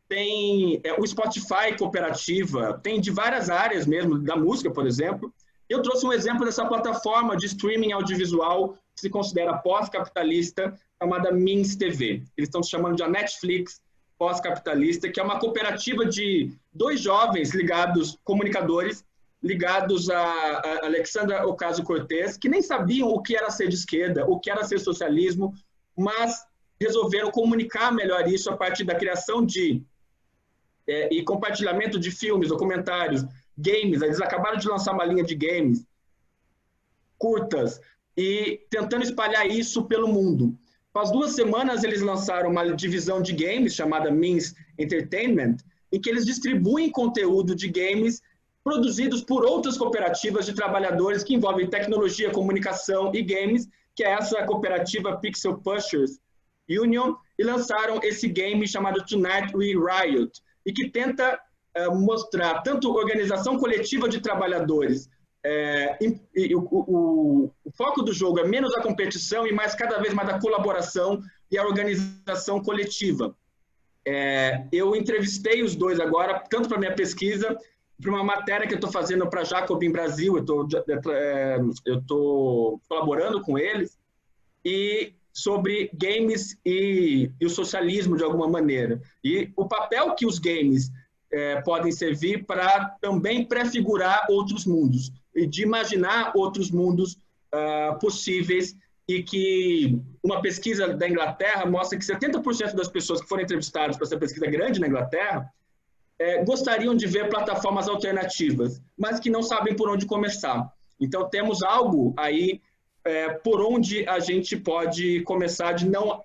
Tem o Spotify cooperativa, tem de várias áreas mesmo, da música, por exemplo. Eu trouxe um exemplo dessa plataforma de streaming audiovisual que se considera pós-capitalista, chamada Mins TV. Eles estão se chamando de a Netflix pós-capitalista, que é uma cooperativa de 2 jovens comunicadores, ligados a Alexandra Ocasio-Cortez, que nem sabiam o que era ser de esquerda, o que era ser socialismo, mas resolveram comunicar melhor isso a partir da criação e compartilhamento de filmes, documentários, games. Eles acabaram de lançar uma linha de games curtas e tentando espalhar isso pelo mundo. Faz 2 semanas eles lançaram uma divisão de games chamada Means Entertainment, em que eles distribuem conteúdo de games produzidos por outras cooperativas de trabalhadores que envolvem tecnologia, comunicação e games, que é essa cooperativa Pixel Pushers Union, e lançaram esse game chamado Tonight We Riot, e que tenta mostrar tanto organização coletiva de trabalhadores, o foco do jogo é menos a competição e mais cada vez mais a colaboração e a organização coletiva. Eu entrevistei os dois agora, tanto para minha pesquisa, para uma matéria que eu estou fazendo para a Jacobin Brasil, eu estou colaborando com eles, e sobre games e o socialismo de alguma maneira. E o papel que os games podem servir para também prefigurar outros mundos, e de imaginar outros mundos possíveis, e que uma pesquisa da Inglaterra mostra que 70% das pessoas que foram entrevistadas para essa pesquisa grande na Inglaterra gostariam de ver plataformas alternativas, mas que não sabem por onde começar. Então, temos algo aí por onde a gente pode começar de não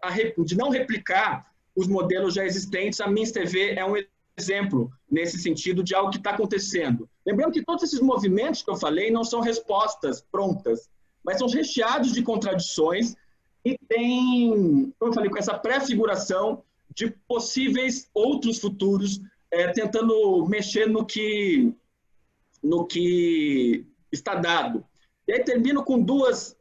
replicar os modelos já existentes. A Means TV é um exemplo nesse sentido de algo que está acontecendo. Lembrando que todos esses movimentos que eu falei não são respostas prontas, mas são recheados de contradições e tem, como eu falei, com essa pré-figuração de possíveis outros futuros, tentando mexer no que está dado. E aí termino com dois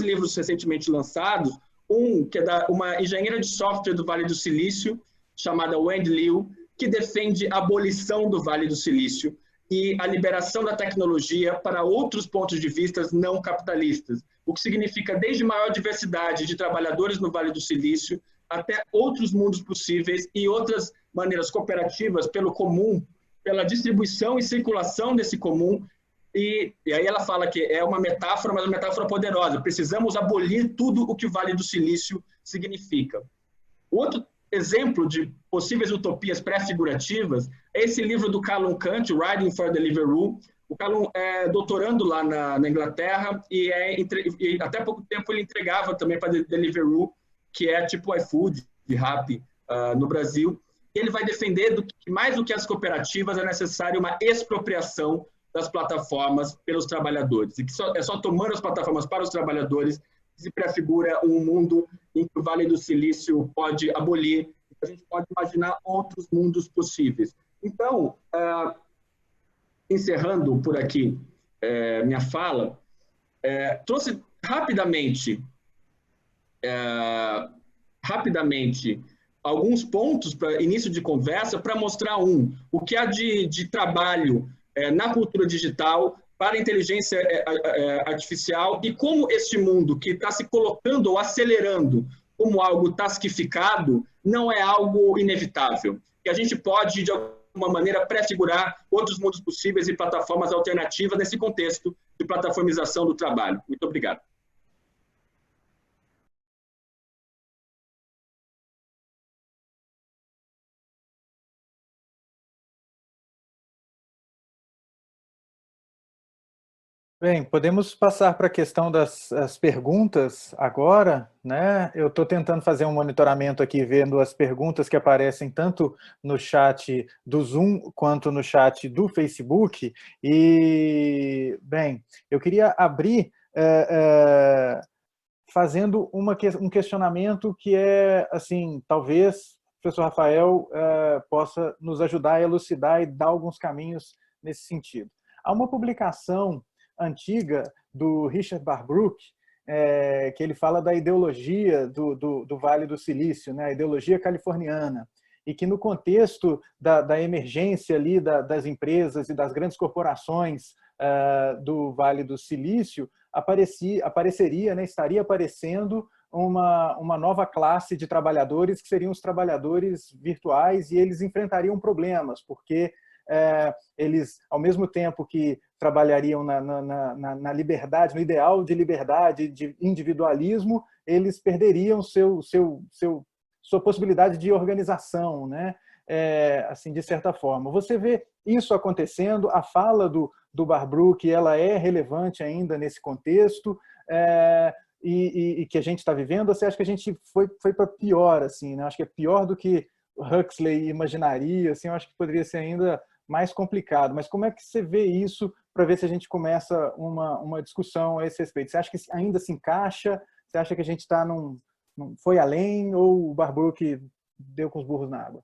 livros recentemente lançados, um que é uma engenheira de software do Vale do Silício, chamada Wendy Liu, que defende a abolição do Vale do Silício e a liberação da tecnologia para outros pontos de vista não capitalistas, o que significa desde maior diversidade de trabalhadores no Vale do Silício até outros mundos possíveis e outras maneiras cooperativas pelo comum, pela distribuição e circulação desse comum. E aí ela fala que é uma metáfora, mas uma metáfora poderosa. Precisamos abolir tudo o que o Vale do Silício significa. Outro exemplo de possíveis utopias pré-figurativas é esse livro do Callum Kant, Writing for Deliveroo. O Callum é doutorando lá na Inglaterra e até pouco tempo ele entregava também para Deliveroo, que é tipo iFood, de Rappi, no Brasil. E ele vai defender que mais do que as cooperativas é necessário uma expropriação das plataformas pelos trabalhadores, e que só tomando as plataformas para os trabalhadores se prefigura um mundo em que o Vale do Silício pode abolir, e a gente pode imaginar outros mundos possíveis. Então, encerrando por aqui minha fala, trouxe rapidamente alguns pontos para início de conversa para mostrar o que há de trabalho na cultura digital para a inteligência artificial e como este mundo que está se colocando ou acelerando como algo taskificado não é algo inevitável. Que a gente pode, de alguma maneira, prefigurar outros mundos possíveis e plataformas alternativas nesse contexto de plataformização do trabalho. Muito obrigado. Bem, podemos passar para a questão das perguntas agora, né? Eu estou tentando fazer um monitoramento aqui, vendo as perguntas que aparecem tanto no chat do Zoom quanto no chat do Facebook. E, bem, eu queria abrir fazendo um questionamento que é, assim, talvez o professor Rafael possa nos ajudar a elucidar e dar alguns caminhos nesse sentido. Há uma publicação antiga do Richard Barbrook, que ele fala da ideologia do Vale do Silício, né, a ideologia californiana, e que no contexto da emergência ali das empresas e das grandes corporações do Vale do Silício, apareceria, né, estaria aparecendo uma nova classe de trabalhadores que seriam os trabalhadores virtuais, e eles enfrentariam problemas, porque eles, ao mesmo tempo que trabalhariam na liberdade, no ideal de liberdade, de individualismo, eles perderiam sua possibilidade de organização, né? Assim, de certa forma. Você vê isso acontecendo, a fala do Barbrook, ela é relevante ainda nesse contexto, e que a gente está vivendo, ou você acha que a gente foi para pior, assim, né? Acho que é pior do que Huxley imaginaria, assim, eu acho que poderia ser ainda mais complicado. Mas como é que você vê isso para ver se a gente começa uma discussão a esse respeito? Você acha que ainda se encaixa? Você acha que a gente está foi além, ou o Barbrook deu com os burros na água?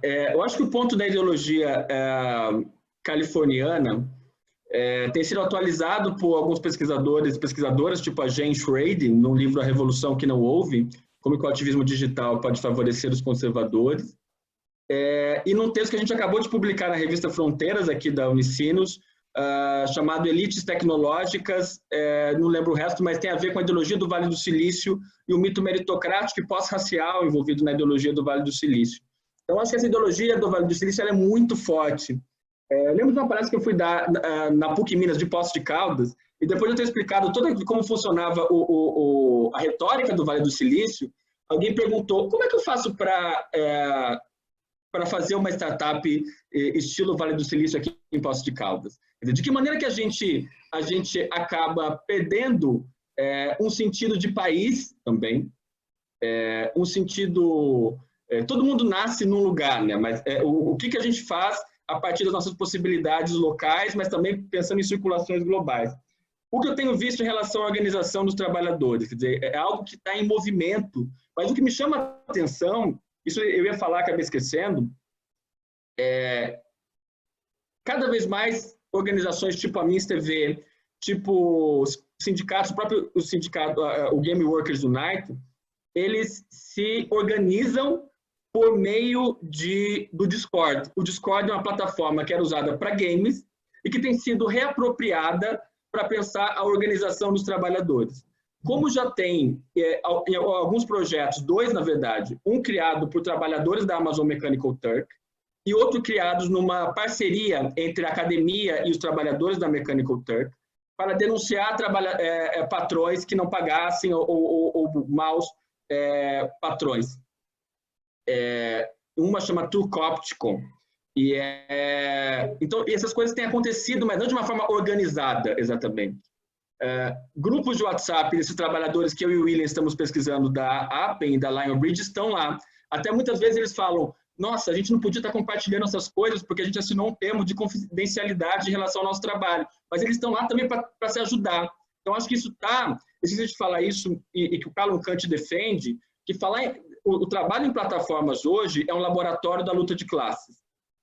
Eu acho que o ponto da ideologia californiana tem sido atualizado por alguns pesquisadores e pesquisadoras, tipo a Jane Schrading, no livro A Revolução que Não Houve, como que o ativismo digital pode favorecer os conservadores. E num texto que a gente acabou de publicar na revista Fronteiras, aqui da Unicinos, chamado Elites Tecnológicas, não lembro o resto, mas tem a ver com a ideologia do Vale do Silício e o mito meritocrático e pós-racial envolvido na ideologia do Vale do Silício. Então, acho que essa ideologia do Vale do Silício ela é muito forte. Eu lembro de uma palestra que eu fui dar na PUC Minas, de Poços de Caldas, e depois de eu ter explicado como funcionava a retórica do Vale do Silício, alguém perguntou, como é que eu faço para fazer uma startup estilo Vale do Silício aqui em Poços de Caldas? De que maneira que a gente acaba perdendo um sentido de país também, um sentido... todo mundo nasce num lugar, né? Mas o que a gente faz a partir das nossas possibilidades locais, mas também pensando em circulações globais. O que eu tenho visto em relação à organização dos trabalhadores, quer dizer, é algo que está em movimento, mas o que me chama a atenção, isso eu ia falar, acabei esquecendo, cada vez mais organizações tipo a Mins TV, tipo sindicatos, o próprio sindicato, o Game Workers Unite, eles se organizam por meio do Discord. O Discord é uma plataforma que era usada para games e que tem sido reapropriada para pensar a organização dos trabalhadores. Como já tem em alguns projetos, 2 na verdade, um criado por trabalhadores da Amazon Mechanical Turk e outro criados numa parceria entre a academia e os trabalhadores da Mechanical Turk para denunciar patrões que não pagassem ou maus patrões. Uma chama Turcopticon. Então, essas coisas têm acontecido, mas não de uma forma organizada, exatamente. Grupos de WhatsApp desses trabalhadores que eu e o William estamos pesquisando da Appen e da Lionbridge estão lá. Até muitas vezes eles falam, nossa, a gente não podia estar compartilhando essas coisas porque a gente assinou um termo de confidencialidade em relação ao nosso trabalho. Mas eles estão lá também para se ajudar. Então, acho que isso está... Preciso de falar isso e que o Callum Kant defende, que o trabalho em plataformas hoje é um laboratório da luta de classes.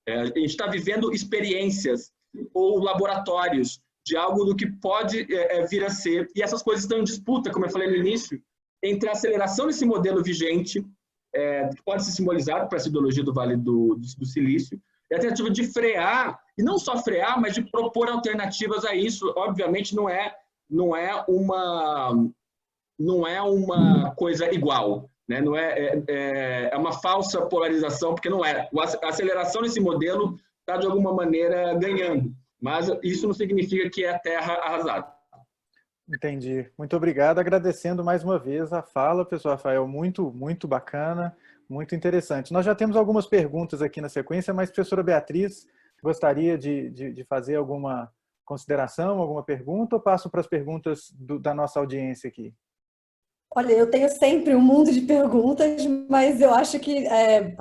A gente está vivendo experiências ou laboratórios de algo do que pode vir a ser, e essas coisas estão em disputa, como eu falei no início, entre a aceleração desse modelo vigente, que pode ser simbolizado por essa ideologia do Vale do Silício, e a tentativa de frear, e não só frear, mas de propor alternativas a isso. Obviamente não é uma coisa igual, né? Não é uma falsa polarização, porque não é. A aceleração desse modelo está, de alguma maneira, ganhando. Mas isso não significa que é a terra arrasada. Entendi. Muito obrigado. Agradecendo mais uma vez a fala, professor Rafael. Muito, muito bacana, muito interessante. Nós já temos algumas perguntas aqui na sequência, mas, professora Beatriz, gostaria de fazer alguma consideração, alguma pergunta, ou passo para as perguntas da nossa audiência aqui? Olha, eu tenho sempre um mundo de perguntas, mas eu acho que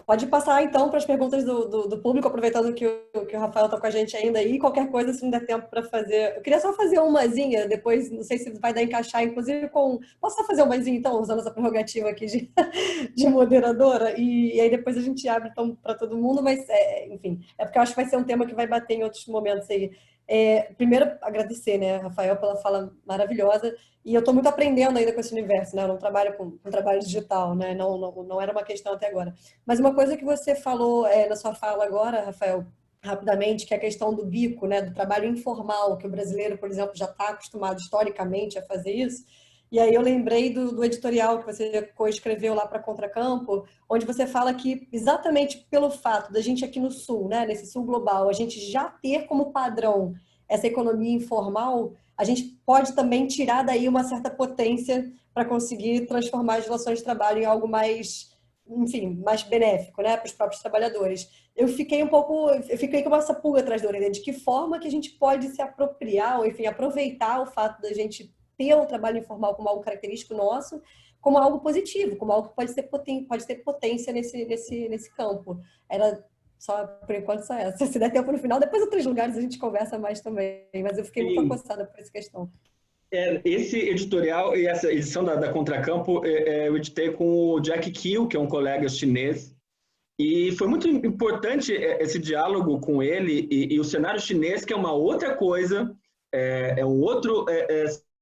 pode passar então para as perguntas do público, aproveitando que o Rafael está com a gente ainda aí, qualquer coisa, se não der tempo para fazer. Eu queria só fazer umazinha, depois, não sei se vai dar encaixar, inclusive com... Posso só fazer umazinha então, usando essa prerrogativa aqui de moderadora? E aí depois a gente abre então para todo mundo, mas enfim, é porque eu acho que vai ser um tema que vai bater em outros momentos aí. Primeiro, agradecer, né, Rafael, pela fala maravilhosa. E eu estou muito aprendendo ainda com esse universo, né? Eu não trabalho com trabalho digital, né? Não era uma questão até agora. Mas uma coisa que você falou na sua fala agora, Rafael, rapidamente, que é a questão do bico, né? Do trabalho informal, que o brasileiro, por exemplo, já está acostumado historicamente a fazer isso. E aí eu lembrei do editorial que você coescreveu lá para Contracampo, onde você fala que exatamente pelo fato da gente aqui no Sul, né? Nesse Sul global, a gente já ter como padrão essa economia informal, a gente pode também tirar daí uma certa potência para conseguir transformar as relações de trabalho em algo mais, enfim, mais benéfico, né, para os próprios trabalhadores. Eu fiquei com essa pulga atrás da orelha, de que forma que a gente pode se apropriar, ou enfim, aproveitar o fato da gente ter o trabalho informal como algo característico nosso, como algo positivo, como algo que pode ter potência nesse campo. Era só, por enquanto, só essa. Se der tempo no final, depois outros lugares a gente conversa mais também, mas eu fiquei muito acossada por essa questão. Esse editorial e essa edição da Contracampo eu editei com o Jack Kiu, que é um colega chinês, e foi muito importante esse diálogo com ele e o cenário chinês, que é uma outra coisa, é um outro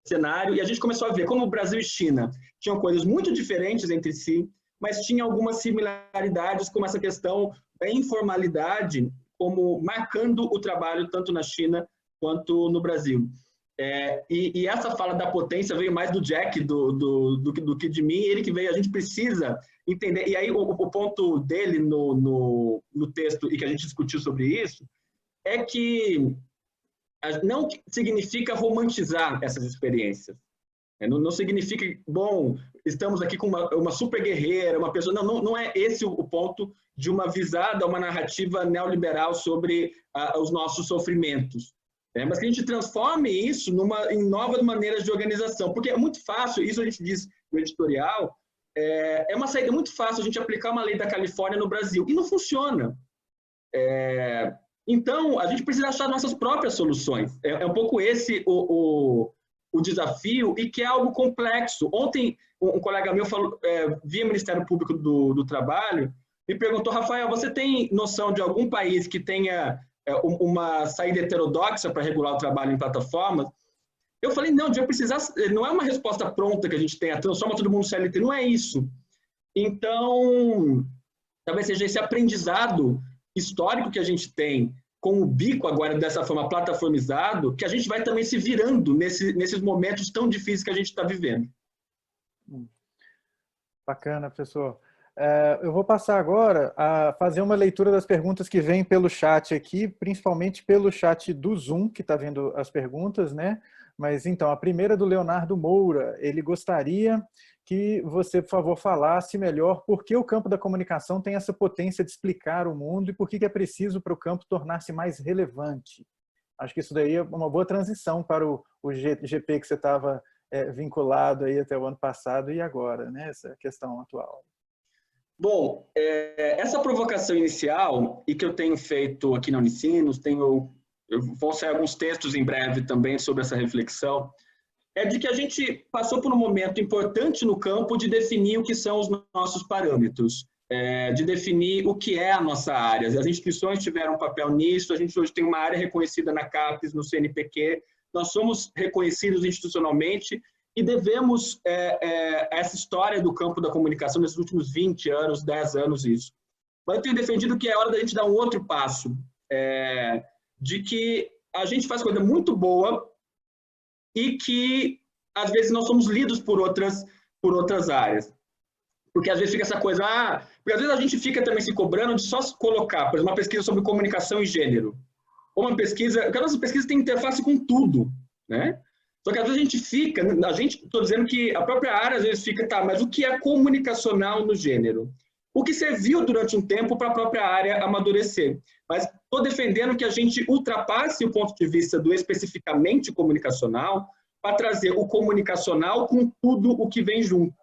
cenário, e a gente começou a ver como o Brasil e China tinham coisas muito diferentes entre si, mas tinha algumas similaridades, como essa questão da informalidade, como marcando o trabalho tanto na China quanto no Brasil. E essa fala da potência veio mais do Jack do que de mim, ele que veio, a gente precisa entender, e aí o ponto dele no texto, e que a gente discutiu sobre isso, é que não significa romantizar essas experiências. Não significa, bom, estamos aqui com uma super guerreira, uma pessoa... Não é esse o ponto de uma visada, uma narrativa neoliberal sobre os nossos sofrimentos. Mas que a gente transforme isso em novas maneiras de organização. Porque é muito fácil, isso a gente diz no editorial, é uma saída muito fácil a gente aplicar uma lei da Califórnia no Brasil. E não funciona. Então, a gente precisa achar nossas próprias soluções. É um pouco esse o desafio, e que é algo complexo. Ontem, um colega meu falou, via Ministério Público do Trabalho, me perguntou: Rafael, você tem noção de algum país que tenha uma saída heterodoxa para regular o trabalho em plataformas? Eu falei, não, não é uma resposta pronta que a gente tenha, transforma todo mundo CLT, não é isso. Então, talvez seja esse aprendizado histórico que a gente tem com o bico agora dessa forma plataformizado, que a gente vai também se virando nesses momentos tão difíceis que a gente está vivendo. Bacana, professor. Eu vou passar agora a fazer uma leitura das perguntas que vêm pelo chat aqui, principalmente pelo chat do Zoom, que está vendo as perguntas, né? Mas então, a primeira é do Leonardo Moura. Ele gostaria que você, por favor, falasse melhor por que o campo da comunicação tem essa potência de explicar o mundo e por que é preciso para o campo tornar-se mais relevante. Acho que isso daí é uma boa transição para o GP que você estava vinculado aí até o ano passado e agora, né? Essa questão atual. Bom, essa provocação inicial, e que eu tenho feito aqui na Unicinos, vão sair alguns textos em breve também sobre essa reflexão, é de que a gente passou por um momento importante no campo de definir o que são os nossos parâmetros, de definir o que é a nossa área. As instituições tiveram um papel nisso, a gente hoje tem uma área reconhecida na CAPES, no CNPq, nós somos reconhecidos institucionalmente e devemos essa história do campo da comunicação nesses últimos 20 anos, 10 anos, isso. Mas eu tenho defendido que é hora da gente dar um outro passo, de que a gente faz coisa muito boa e que, às vezes, nós somos lidos por outras áreas. Porque, às vezes, fica essa coisa... porque, às vezes, a gente fica também se cobrando de só colocar, por exemplo, uma pesquisa sobre comunicação e gênero. Ou uma pesquisa... Porque a nossa pesquisa tem interface com tudo, né? Só que, às vezes, a gente fica... Estou dizendo que a própria área, às vezes, fica... Tá, mas o que é comunicacional no gênero? O que serviu durante um tempo para a própria área amadurecer. Mas estou defendendo que a gente ultrapasse o ponto de vista do especificamente comunicacional para trazer o comunicacional com tudo o que vem junto.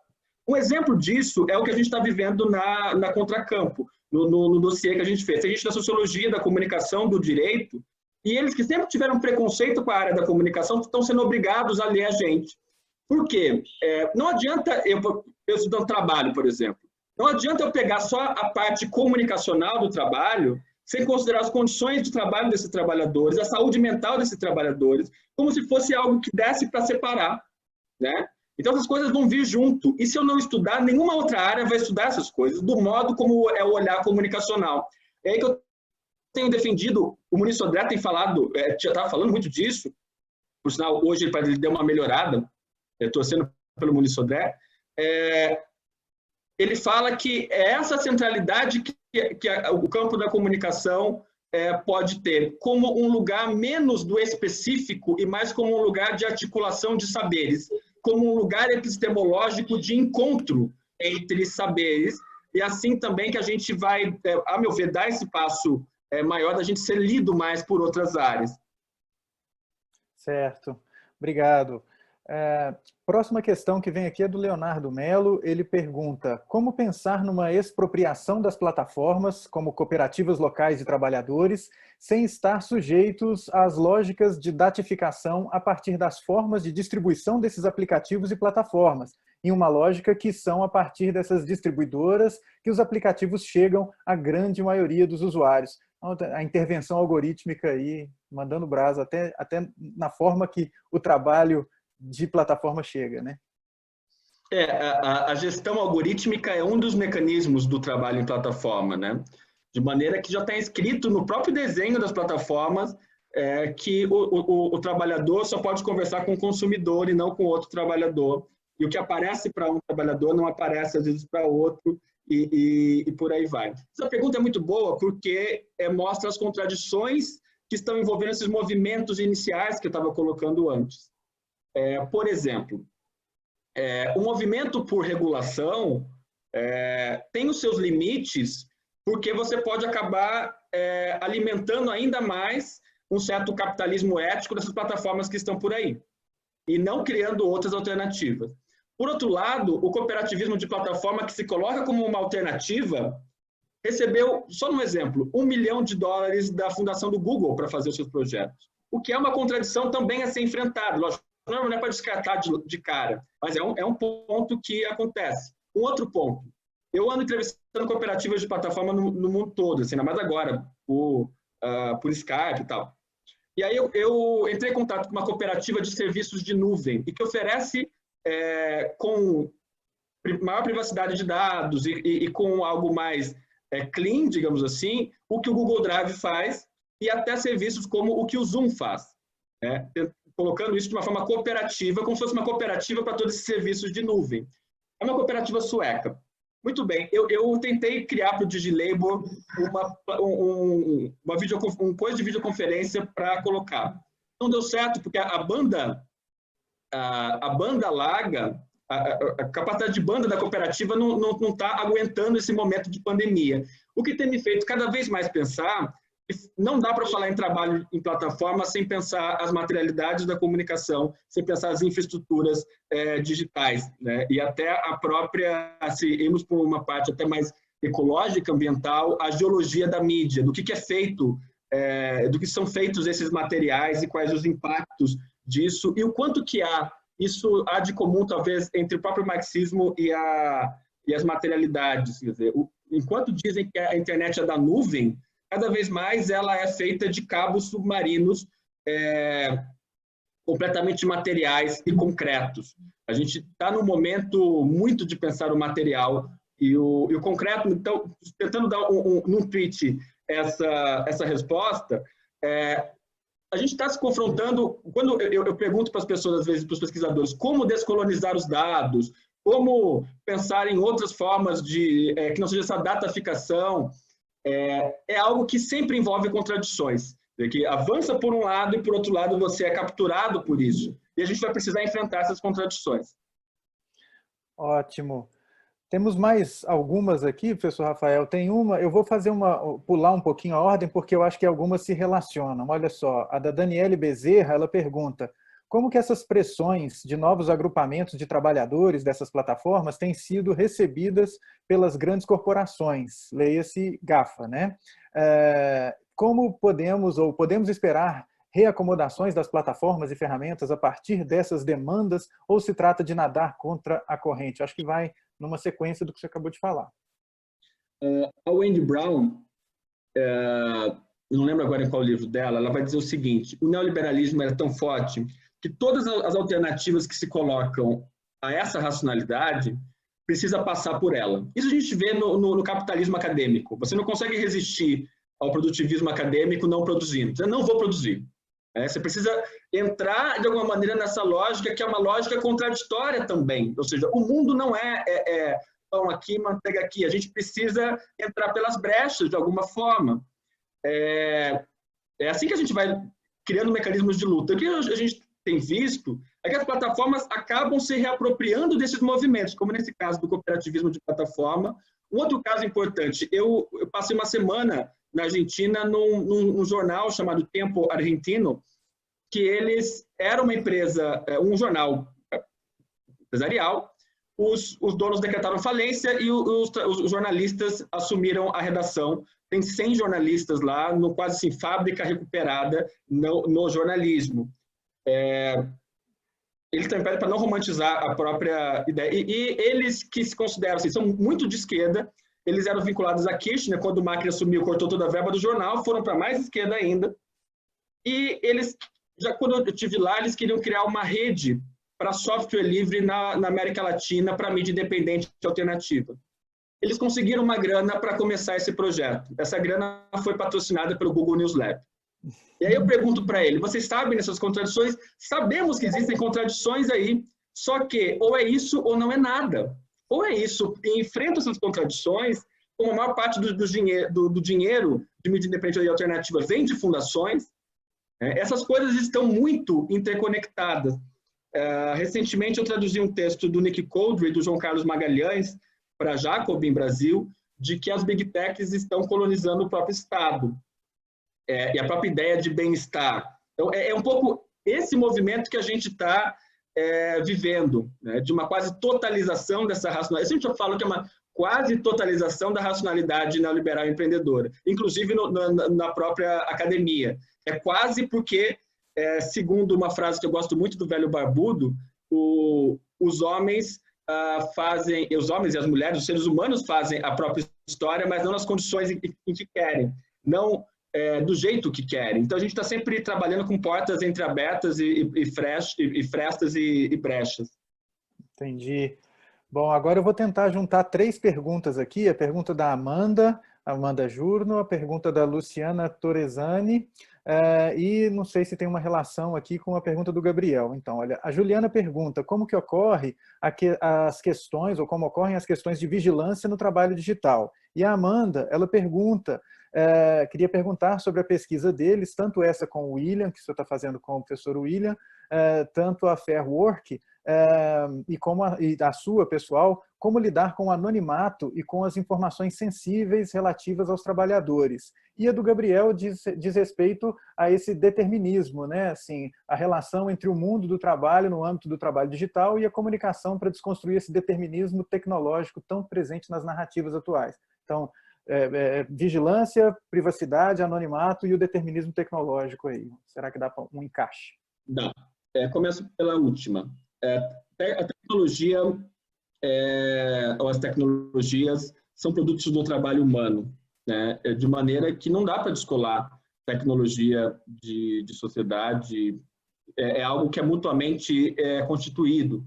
Um exemplo disso é o que a gente está vivendo na Contracampo, no dossiê que a gente fez. A gente da sociologia, da comunicação, do direito, e eles que sempre tiveram preconceito com a área da comunicação estão sendo obrigados a ler a gente. Por quê? Não adianta eu estudando trabalho, por exemplo. Não adianta eu pegar só a parte comunicacional do trabalho sem considerar as condições de trabalho desses trabalhadores, a saúde mental desses trabalhadores, como se fosse algo que desse para separar, né? Então, essas coisas vão vir junto. E se eu não estudar, nenhuma outra área vai estudar essas coisas, do modo como é o olhar comunicacional. É aí que eu tenho defendido, o Muniz Sodré tem falado, já estava falando muito disso, por sinal, hoje ele deu uma melhorada, torcendo pelo Muniz Sodré, ele fala que é essa centralidade que o campo da comunicação pode ter, como um lugar menos do específico e mais como um lugar de articulação de saberes, como um lugar epistemológico de encontro entre saberes, e assim também que a gente vai, a meu ver, dar esse passo maior da gente ser lido mais por outras áreas. Certo, obrigado. Próxima questão que vem aqui é do Leonardo Melo. Ele pergunta: como pensar numa expropriação das plataformas, como cooperativas locais de trabalhadores, sem estar sujeitos às lógicas de datificação a partir das formas de distribuição desses aplicativos e plataformas, em uma lógica que são a partir dessas distribuidoras que os aplicativos chegam à grande maioria dos usuários. A intervenção algorítmica aí, mandando brasa até na forma que o trabalho de plataforma chega, né? A gestão algorítmica é um dos mecanismos do trabalho em plataforma, né? De maneira que já está escrito no próprio desenho das plataformas que o trabalhador só pode conversar com o consumidor e não com outro trabalhador. E o que aparece para um trabalhador não aparece, às vezes, para outro, e por aí vai. Essa pergunta é muito boa porque mostra as contradições que estão envolvendo esses movimentos iniciais que eu estava colocando antes. Por exemplo, o movimento por regulação tem os seus limites, porque você pode acabar alimentando ainda mais um certo capitalismo ético dessas plataformas que estão por aí, e não criando outras alternativas. Por outro lado, o cooperativismo de plataforma que se coloca como uma alternativa recebeu, só um exemplo, $1 milhão da fundação do Google para fazer os seus projetos, o que é uma contradição também a ser enfrentada. Lógico, não é para descartar de cara, mas é um ponto que acontece. Um outro ponto, eu ando entrevistando cooperativas de plataforma no mundo todo, assim, ainda mais agora, por Skype e tal. E aí eu entrei em contato com uma cooperativa de serviços de nuvem e que oferece, com maior privacidade de dados e com algo mais clean, digamos assim, o que o Google Drive faz e até serviços como o que o Zoom faz, colocando isso de uma forma cooperativa, como se fosse uma cooperativa para todos esses serviços de nuvem. É uma cooperativa sueca. Muito bem, eu tentei criar para o DigiLabor uma coisa de videoconferência para colocar. Não deu certo, porque a banda larga, a capacidade de banda da cooperativa não está aguentando esse momento de pandemia. O que tem me feito cada vez mais pensar que não dá para falar em trabalho em plataforma sem pensar as materialidades da comunicação, sem pensar as infraestruturas digitais, né? E até a própria, se irmos por uma parte até mais ecológica, ambiental, a geologia da mídia, do que é feito, do que são feitos esses materiais e quais os impactos disso e o quanto que isso há de comum, talvez, entre o próprio marxismo e as materialidades. Quer dizer, enquanto dizem que a internet é da nuvem, cada vez mais ela é feita de cabos submarinos completamente materiais e concretos. A gente está num momento muito de pensar o material e o concreto. Então, tentando dar num tweet essa resposta, a gente está se confrontando, quando eu pergunto para as pessoas, às vezes, para os pesquisadores, como descolonizar os dados, como pensar em outras formas que não seja essa dataficação, é algo que sempre envolve contradições, que avança por um lado e, por outro lado, você é capturado por isso. E a gente vai precisar enfrentar essas contradições. Ótimo. Temos mais algumas aqui, professor Rafael. Tem uma, eu vou pular um pouquinho a ordem, porque eu acho que algumas se relacionam. Olha só, a da Daniele Bezerra, ela pergunta: como que essas pressões de novos agrupamentos de trabalhadores dessas plataformas têm sido recebidas pelas grandes corporações, leia-se GAFA, né? Como podemos esperar reacomodações das plataformas e ferramentas a partir dessas demandas, ou se trata de nadar contra a corrente? Acho que vai numa sequência do que você acabou de falar. A Wendy Brown, não lembro agora em qual livro dela, ela vai dizer o seguinte: o neoliberalismo era tão forte que todas as alternativas que se colocam a essa racionalidade precisa passar por ela. Isso a gente vê no capitalismo acadêmico. Você não consegue resistir ao produtivismo acadêmico não produzindo. Você não vou produzir. Você precisa entrar, de alguma maneira, nessa lógica, que é uma lógica contraditória também. Ou seja, o mundo não é pão aqui, manteiga aqui. A gente precisa entrar pelas brechas, de alguma forma. É assim que a gente vai criando mecanismos de luta. O que a gente tem visto é que as plataformas acabam se reapropriando desses movimentos, como nesse caso do cooperativismo de plataforma. Um outro caso importante, eu passei uma semana na Argentina num jornal chamado Tempo Argentino, que eles eram uma empresa, um jornal empresarial, os donos decretaram falência e os jornalistas assumiram a redação. Tem 100 jornalistas lá, no quase assim, fábrica recuperada no jornalismo. Eles também pedem para não romantizar a própria ideia. E eles que se consideram, assim, são muito de esquerda, eles eram vinculados a Kirchner, quando o Macri assumiu, cortou toda a verba do jornal, foram para mais esquerda ainda. E eles, já quando eu estive lá, eles queriam criar uma rede para software livre na América Latina, para mídia independente alternativa. Eles conseguiram uma grana para começar esse projeto. Essa grana foi patrocinada pelo Google News Lab. E aí eu pergunto para ele, vocês sabem dessas contradições? Sabemos que existem contradições aí, só que ou é isso ou não é nada. Ou é isso, e enfrenta essas contradições, como a maior parte do dinheiro de mídia independente e alternativa vem de fundações, essas coisas estão muito interconectadas. Recentemente eu traduzi um texto do Nick Coldry e do João Carlos Magalhães para Jacobin, Brasil, de que as Big Techs estão colonizando o próprio Estado. E a própria ideia de bem-estar. Então, é um pouco esse movimento que a gente está vivendo, né? De uma quase totalização dessa racionalidade. Eu sempre falo que é uma quase totalização da racionalidade neoliberal empreendedora, inclusive na própria academia. É quase porque, segundo uma frase que eu gosto muito do velho barbudo, os homens os homens e as mulheres, os seres humanos fazem a própria história, mas não nas condições em que querem, não do jeito que querem. Então, a gente está sempre trabalhando com portas entreabertas e frestas e brechas. Entendi. Bom, agora eu vou tentar juntar 3 perguntas aqui. A pergunta da Amanda Jurno, a pergunta da Luciana Torresani, e não sei se tem uma relação aqui com a pergunta do Gabriel. Então, olha, a Juliana pergunta como que ocorre as questões, ou como ocorrem as questões de vigilância no trabalho digital. E a Amanda, ela pergunta, queria perguntar sobre a pesquisa deles, tanto essa com o William, que o senhor está fazendo com o professor William, tanto a Fair Work, e a sua, pessoal, como lidar com o anonimato e com as informações sensíveis relativas aos trabalhadores. E a do Gabriel diz respeito a esse determinismo, né? Assim, a relação entre o mundo do trabalho no âmbito do trabalho digital e a comunicação para desconstruir esse determinismo tecnológico tão presente nas narrativas atuais. Então, vigilância, privacidade, anonimato e o determinismo tecnológico aí. Será que dá um encaixe? Dá. Começo pela última. A tecnologia, ou as tecnologias, são produtos do trabalho humano, né? De maneira que não dá para descolar tecnologia de sociedade, é algo que é mutuamente constituído.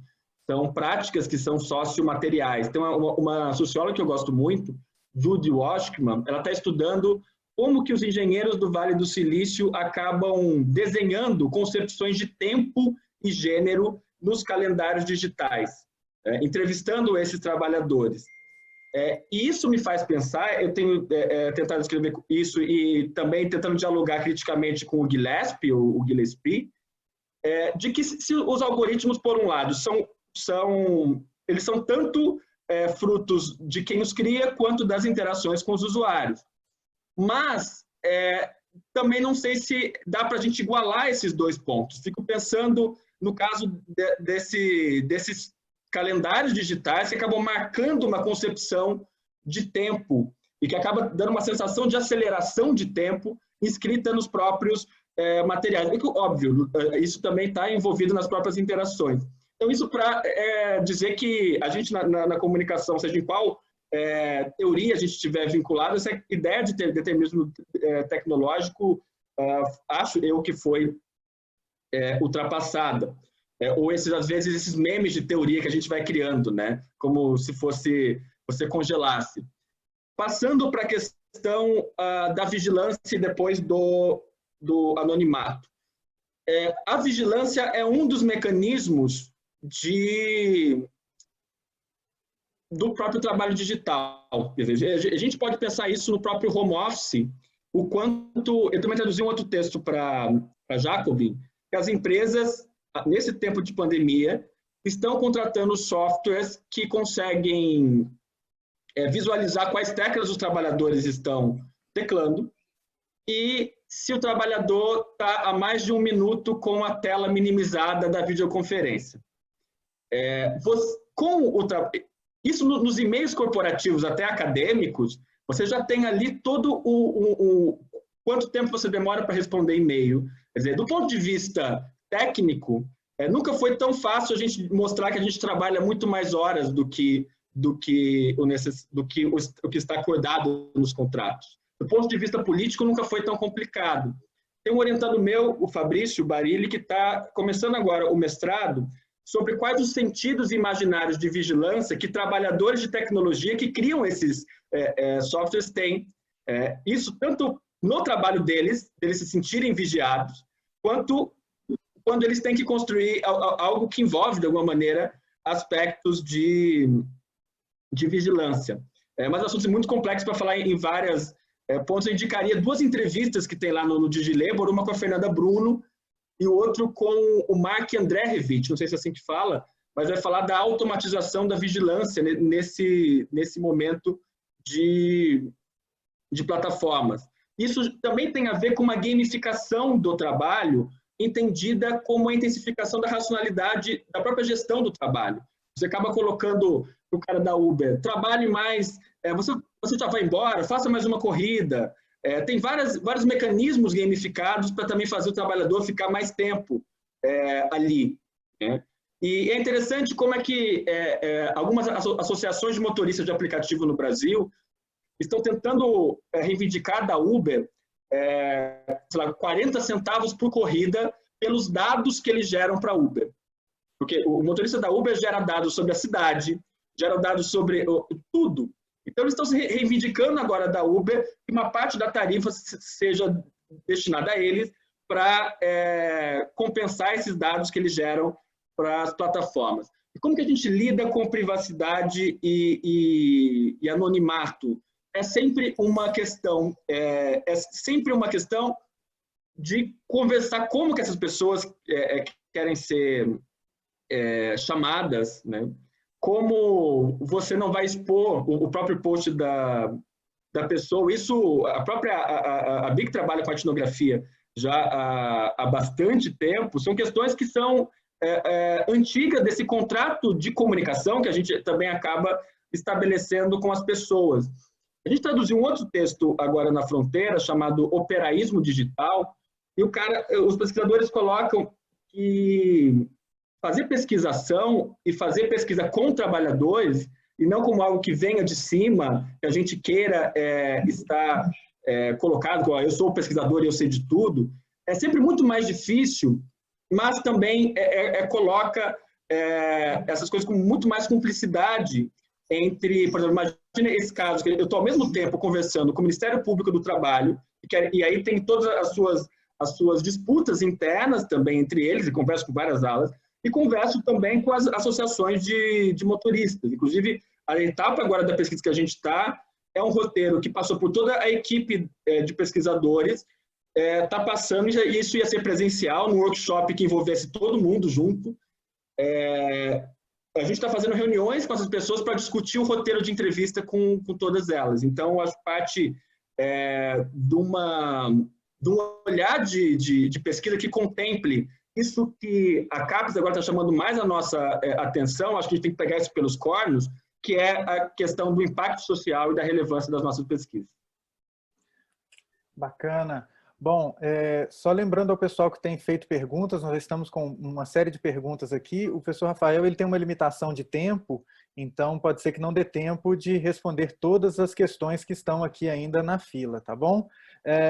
São práticas que são sociomateriais. Tem uma socióloga que eu gosto muito, Judy Washkman, ela está estudando como que os engenheiros do Vale do Silício acabam desenhando concepções de tempo e gênero nos calendários digitais, entrevistando esses trabalhadores. E isso me faz pensar, eu tenho tentado escrever isso e também tentando dialogar criticamente com o Gillespie, de que se os algoritmos, por um lado, eles são tanto frutos de quem os cria, quanto das interações com os usuários. Mas também não sei se dá para a gente igualar esses 2 pontos. Fico pensando no caso desses calendários digitais que acabam marcando uma concepção de tempo e que acaba dando uma sensação de aceleração de tempo inscrita nos próprios materiais. É que, óbvio, isso também está envolvido nas próprias interações. Então, isso para dizer que a gente, na comunicação, seja em qual teoria a gente estiver vinculado, essa ideia de determinismo tecnológico, acho eu que foi ultrapassada. Ou às vezes, esses memes de teoria que a gente vai criando, né? Como se você congelasse. Passando para a questão da vigilância e depois do anonimato. A vigilância é um dos mecanismos do próprio trabalho digital. A gente pode pensar isso no próprio home office, o quanto... Eu também traduzi um outro texto para Jacobin, que as empresas, nesse tempo de pandemia, estão contratando softwares que conseguem visualizar quais teclas os trabalhadores estão teclando e se o trabalhador está há mais de 1 minuto com a tela minimizada da videoconferência. Isso nos e-mails corporativos, até acadêmicos, você já tem ali todo quanto tempo você demora para responder e-mail. Quer dizer, do ponto de vista técnico, nunca foi tão fácil a gente mostrar que a gente trabalha muito mais horas do que o que está acordado nos contratos. Do ponto de vista político, nunca foi tão complicado. Tem um orientando meu, o Fabrício Barilli, que está começando agora o mestrado sobre quais os sentidos imaginários de vigilância que trabalhadores de tecnologia que criam esses softwares têm. Isso tanto no trabalho deles se sentirem vigiados, quanto quando eles têm que construir algo que envolve, de alguma maneira, aspectos de vigilância. Mas é um assunto muito complexo para falar em várias pontos. Eu indicaria 2 entrevistas que tem lá no DigiLabor, uma com a Fernanda Bruno e o outro com o Mark Andreevich, não sei se é assim que fala, mas vai falar da automatização da vigilância nesse momento de plataformas. Isso também tem a ver com uma gamificação do trabalho, entendida como a intensificação da racionalidade da própria gestão do trabalho. Você acaba colocando o cara da Uber, trabalhe mais, você já vai embora, faça mais uma corrida. Tem vários mecanismos gamificados para também fazer o trabalhador ficar mais tempo ali. E é interessante como é que algumas associações de motoristas de aplicativo no Brasil estão tentando reivindicar da Uber 40 centavos por corrida pelos dados que eles geram para a Uber. Porque o motorista da Uber gera dados sobre a cidade, gera dados sobre tudo. Então, eles estão se reivindicando agora da Uber que uma parte da tarifa seja destinada a eles para compensar esses dados que eles geram para as plataformas. E como que a gente lida com privacidade e anonimato? É sempre uma questão de conversar como que essas pessoas querem ser chamadas, né? Como você não vai expor o próprio post da pessoa. Isso, a BIC trabalha com a etnografia já há bastante tempo. São questões que são antigas desse contrato de comunicação que a gente também acaba estabelecendo com as pessoas. A gente traduziu um outro texto agora na Fronteira, chamado Operaísmo Digital, e os pesquisadores colocam que fazer pesquisação e fazer pesquisa com trabalhadores, e não como algo que venha de cima, que a gente queira estar colocado, eu sou pesquisador e eu sei de tudo, é sempre muito mais difícil, mas também coloca essas coisas com muito mais cumplicidade entre, por exemplo, imagina esse caso, que eu estou ao mesmo tempo conversando com o Ministério Público do Trabalho, e aí tem todas as suas disputas internas também entre eles, e converso com várias alas, e converso também com as associações de motoristas. Inclusive, a etapa agora da pesquisa que a gente está é um roteiro que passou por toda a equipe de pesquisadores, está passando, e isso ia ser presencial, num workshop que envolvesse todo mundo junto. A gente está fazendo reuniões com essas pessoas para discutir o roteiro de entrevista com todas elas. Então, acho parte de um olhar de pesquisa que contemple isso que a CAPES agora está chamando mais a nossa atenção, acho que a gente tem que pegar isso pelos cornos, que é a questão do impacto social e da relevância das nossas pesquisas. Bacana. Bom, só lembrando ao pessoal que tem feito perguntas, nós estamos com uma série de perguntas aqui. O professor Rafael ele tem uma limitação de tempo, então pode ser que não dê tempo de responder todas as questões que estão aqui ainda na fila, tá bom?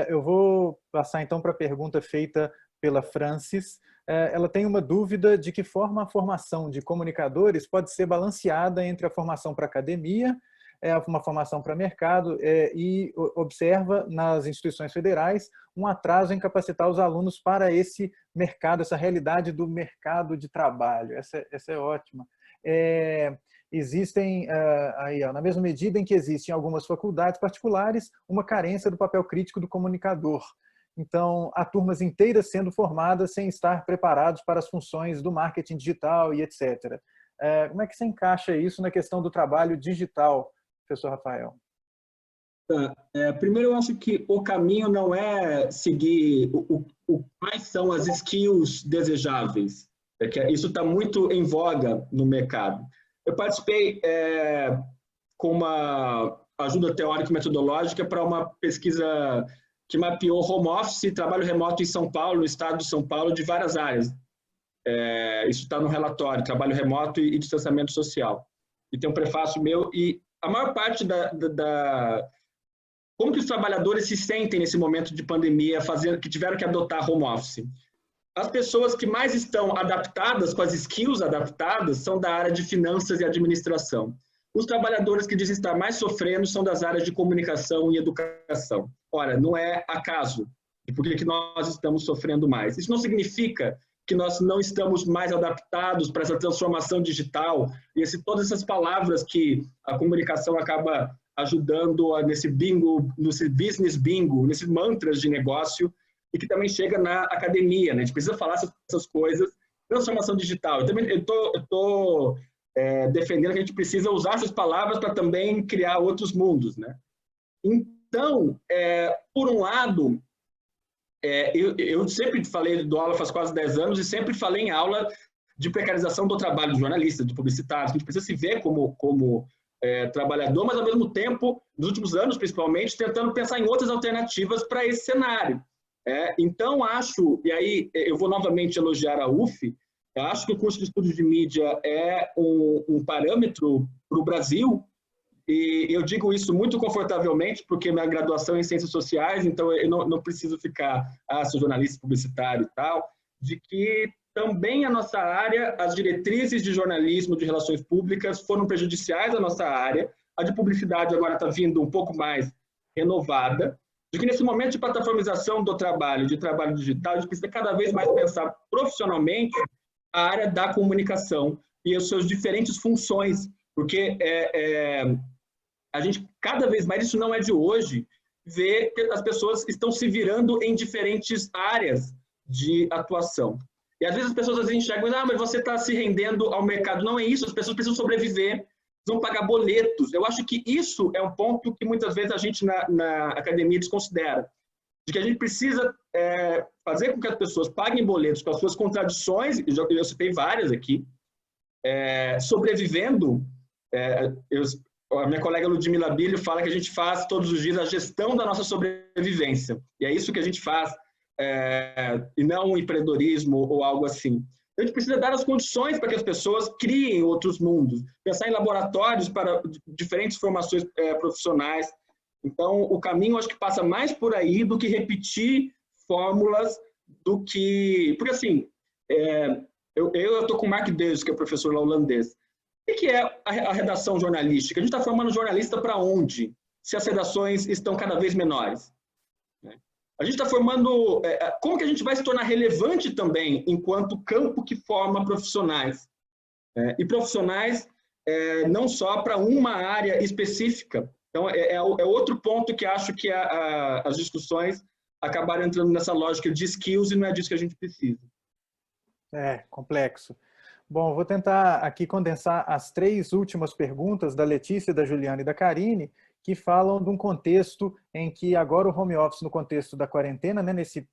Eu vou passar então para a pergunta feita pela Francis. Ela tem uma dúvida de que forma a formação de comunicadores pode ser balanceada entre a formação para academia, uma formação para mercado, e observa nas instituições federais um atraso em capacitar os alunos para esse mercado, essa realidade do mercado de trabalho. Essa é ótima. Existem, na mesma medida em que existe em algumas faculdades particulares, uma carência do papel crítico do comunicador. Então, há turmas inteiras sendo formadas sem estar preparados para as funções do marketing digital e etc. Como é que você encaixa isso na questão do trabalho digital, professor Rafael? Primeiro, eu acho que o caminho não é seguir quais são as skills desejáveis. Isso está muito em voga no mercado. Eu participei com uma ajuda teórica e metodológica para uma pesquisa que mapeou home office e trabalho remoto em São Paulo, no estado de São Paulo, de várias áreas. Isso está no relatório, trabalho remoto e distanciamento social. E tem um prefácio meu, e a maior parte como que os trabalhadores se sentem nesse momento de pandemia, que tiveram que adotar home office? As pessoas que mais estão adaptadas, com as skills adaptadas, são da área de finanças e administração. Os trabalhadores que dizem estar mais sofrendo são das áreas de comunicação e educação. Ora, não é acaso de por que nós estamos sofrendo mais. Isso não significa que nós não estamos mais adaptados para essa transformação digital e todas essas palavras que a comunicação acaba ajudando nesse bingo, nesse business bingo, nesses mantras de negócio, e que também chega na academia, né? A gente precisa falar essas coisas. Transformação digital. Eu também estou defendendo que a gente precisa usar essas palavras para também criar outros mundos, né? Então, por um lado, eu sempre falei, dou aula faz quase 10 anos, e sempre falei em aula de precarização do trabalho de jornalista, de publicitário. A gente precisa se ver como trabalhador, mas ao mesmo tempo, nos últimos anos principalmente, tentando pensar em outras alternativas para esse cenário. Então, acho, e aí eu vou novamente elogiar a UF, eu acho que o curso de estudos de mídia é um parâmetro para o Brasil, e eu digo isso muito confortavelmente, porque minha graduação é em Ciências Sociais, então eu não preciso ficar, sou jornalista publicitário e tal, de que também a nossa área, as diretrizes de jornalismo, de relações públicas, foram prejudiciais à nossa área, a de publicidade agora está vindo um pouco mais renovada, de que nesse momento de plataformização do trabalho, de trabalho digital, a gente precisa cada vez mais pensar profissionalmente a área da comunicação e as suas diferentes funções, porque a gente, cada vez mais, isso não é de hoje, vê que as pessoas estão se virando em diferentes áreas de atuação. E às vezes as pessoas enxergam, mas você está se rendendo ao mercado. Não é isso, as pessoas precisam sobreviver, precisam pagar boletos. Eu acho que isso é um ponto que muitas vezes a gente na academia desconsidera, de que a gente precisa fazer com que as pessoas paguem boletos com as suas contradições, eu citei várias aqui, sobrevivendo. A minha colega Ludmila Bilho fala que a gente faz todos os dias a gestão da nossa sobrevivência, e é isso que a gente faz, e não um empreendedorismo ou algo assim. A gente precisa dar as condições para que as pessoas criem outros mundos, pensar em laboratórios para diferentes formações profissionais. Então, o caminho, acho que passa mais por aí do que repetir fórmulas, porque assim, eu estou com o Mark Deus, que é professor lá holandês. O que é a redação jornalística? A gente está formando jornalista para onde, se as redações estão cada vez menores? A gente está formando... como que a gente vai se tornar relevante também enquanto campo que forma profissionais? E profissionais não só para uma área específica. Então, é outro ponto que acho que as discussões acabaram entrando nessa lógica de skills e não é disso que a gente precisa. Complexo. Bom, vou tentar aqui condensar as 3 últimas perguntas da Letícia, da Juliana e da Karine, que falam de um contexto em que agora o home office, no contexto da quarentena, né, nesse